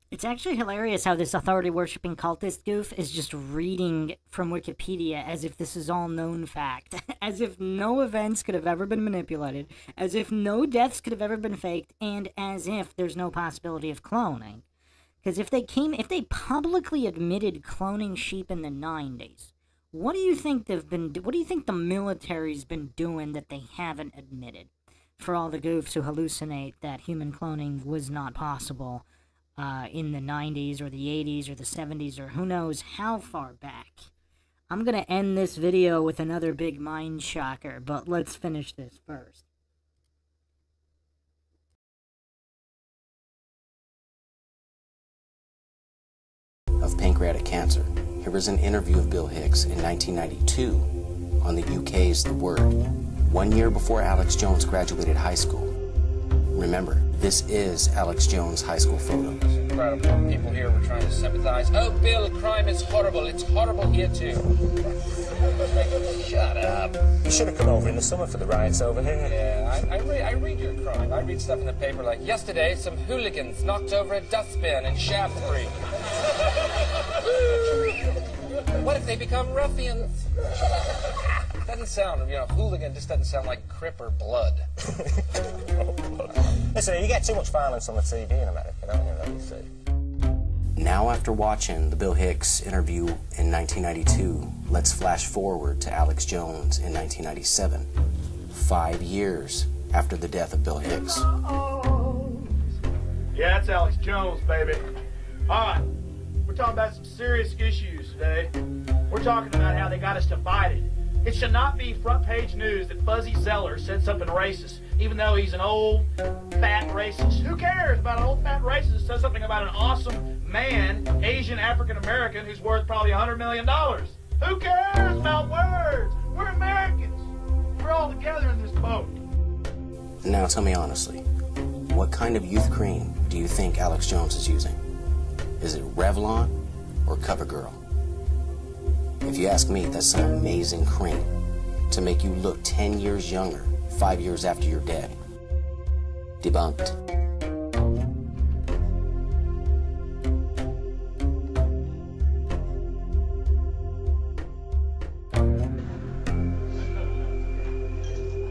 It's actually hilarious how this authority-worshipping cultist goof is just reading from Wikipedia as if this is all known fact. As if no events could have ever been manipulated, as if no deaths could have ever been faked, and as if there's no possibility of cloning. Because if they publicly admitted cloning sheep in the 90s, what do you think the military's been doing that they haven't admitted? For all the goofs who hallucinate that human cloning was not possible in the 90s or the 80s or the 70s or who knows how far back. I'm going to end this video with another big mind shocker, but let's finish this first. Of pancreatic cancer. Here was an interview of Bill Hicks in 1992 on the UK's The Word, 1 year before Alex Jones graduated high school. Remember, this is Alex Jones' high school photo. It's incredible. People here were trying to sympathize. Oh, Bill, crime is horrible. It's horrible here, too. Shut up. You should have come over in the summer for the riots over here. Yeah, I read your crime. I read stuff in the paper like, yesterday, some hooligans knocked over a dustbin in Shaftesbury. What if they become ruffians? Doesn't sound, hooligan just doesn't sound like Crip or Blood. Listen, you get too much violence on the TV in America, don't you see? Now after watching the Bill Hicks interview in 1992, let's flash forward to Alex Jones in 1997, 5 years after the death of Bill Hicks. Yeah, it's Alex Jones, baby. All right, we're talking about some serious issues today. We're talking about how they got us divided. It should not be front page news that Fuzzy Zeller said something racist even though he's an old, fat racist. Who cares about an old, fat racist that says something about an awesome man, Asian, African-American, who's worth probably $100 million? Who cares about words? We're Americans. We're all together in this boat. Now tell me honestly, what kind of youth cream do you think Alex Jones is using? Is it Revlon or CoverGirl? If you ask me, that's some amazing cream to make you look 10 years younger, 5 years after you're dead. Debunked.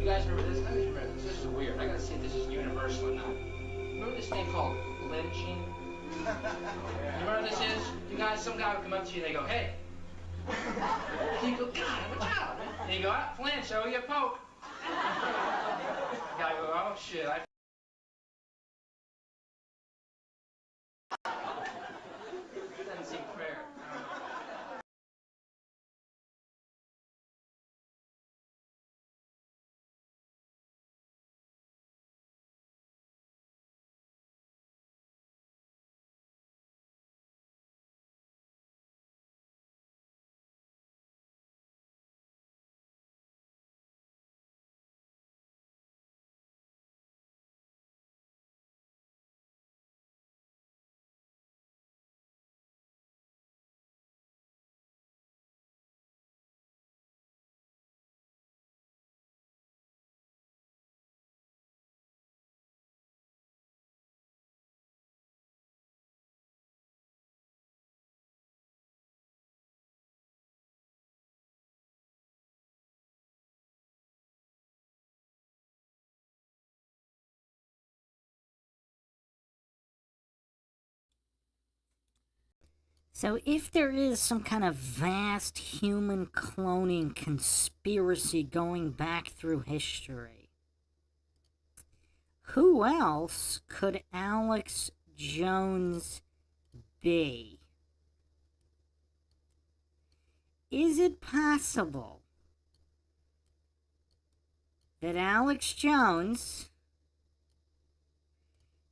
You guys remember this? I remember this. This is weird. I gotta see if this is universal or not. Remember this thing called lynching? You remember what this is? You guys, some guy would come up to you and they go, hey. And you go, God, watch out, man. And you go, ah, flinch, show you a poke. The guy go, oh shit, I. Doesn't seem fair. So, if there is some kind of vast human cloning conspiracy going back through history, who else could Alex Jones be? Is it possible that Alex Jones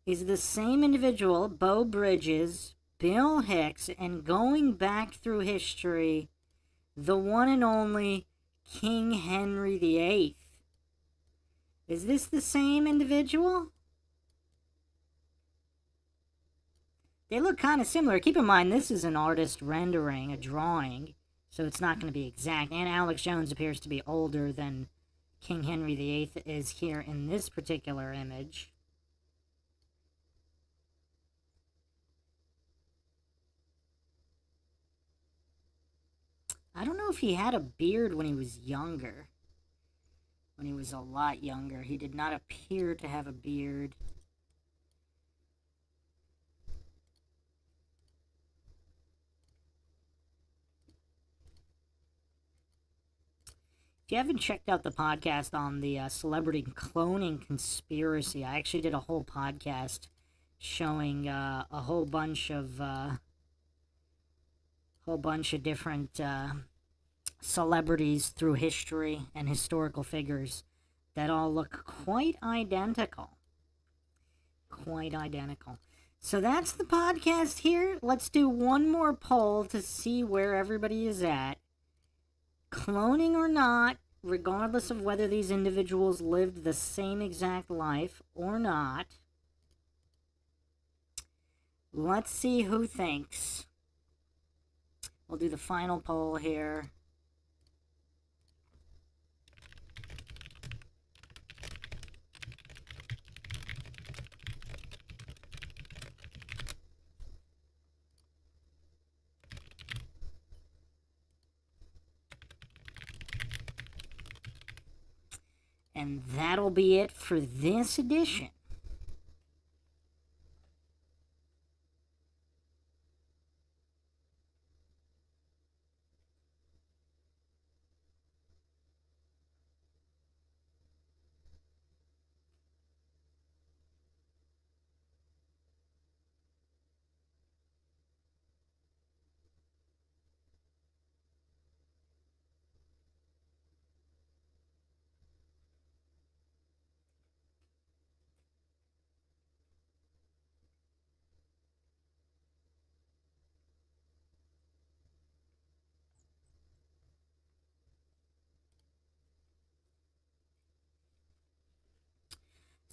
is the same individual, Bo Bridges, Bill Hicks, and going back through history, the one and only King Henry VIII? Is this the same individual? They look kind of similar. Keep in mind, this is an artist rendering, a drawing, so it's not going to be exact. And Alex Jones appears to be older than King Henry VIII is here in this particular image. I don't know if he had a beard when he was younger. When he was a lot younger. He did not appear to have a beard. If you haven't checked out the podcast on the celebrity cloning conspiracy, I actually did a whole podcast showing a whole bunch of different celebrities through history and historical figures that all look quite identical. Quite identical. So that's the podcast here. Let's do one more poll to see where everybody is at. Cloning or not, regardless of whether these individuals lived the same exact life or not. Let's see who thinks. We'll do the final poll here. And that'll be it for this edition.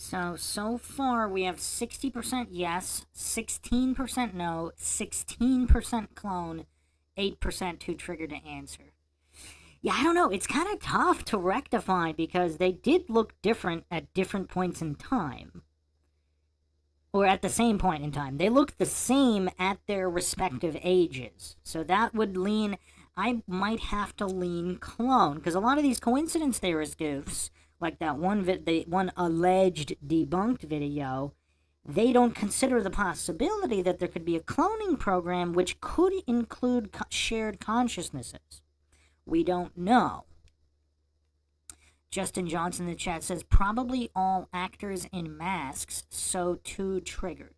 So far we have 60% yes, 16% no, 16% clone, 8% too triggered to answer. Yeah, I don't know. It's kind of tough to rectify because they did look different at different points in time. Or at the same point in time. They looked the same at their respective ages. So that would lean... I might have to lean clone. Because a lot of these coincidence theorist goofs, like that one alleged debunked video, they don't consider the possibility that there could be a cloning program which could include shared consciousnesses. We don't know. Justin Johnson in the chat says, probably all actors in masks, so too triggered.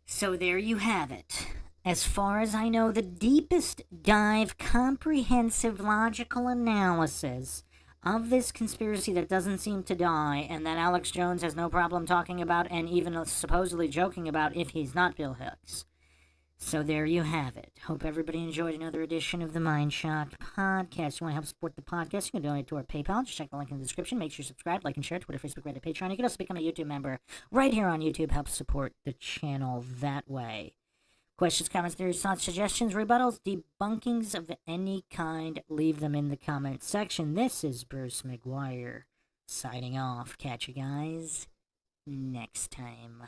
So there you have it. As far as I know, the deepest dive, comprehensive, logical analysis of this conspiracy that doesn't seem to die, and that Alex Jones has no problem talking about and even supposedly joking about if he's not Bill Hicks. So there you have it. Hope everybody enjoyed another edition of the MindShock podcast. You want to help support the podcast, you can donate to our PayPal. Just check the link in the description. Make sure you subscribe, like, and share. Twitter, Facebook, Reddit, Patreon. You can also become a YouTube member right here on YouTube. Help support the channel that way. Questions, comments, theories, thoughts, suggestions, rebuttals, debunkings of any kind, leave them in the comments section. This is Bruce McGuire signing off. Catch you guys next time.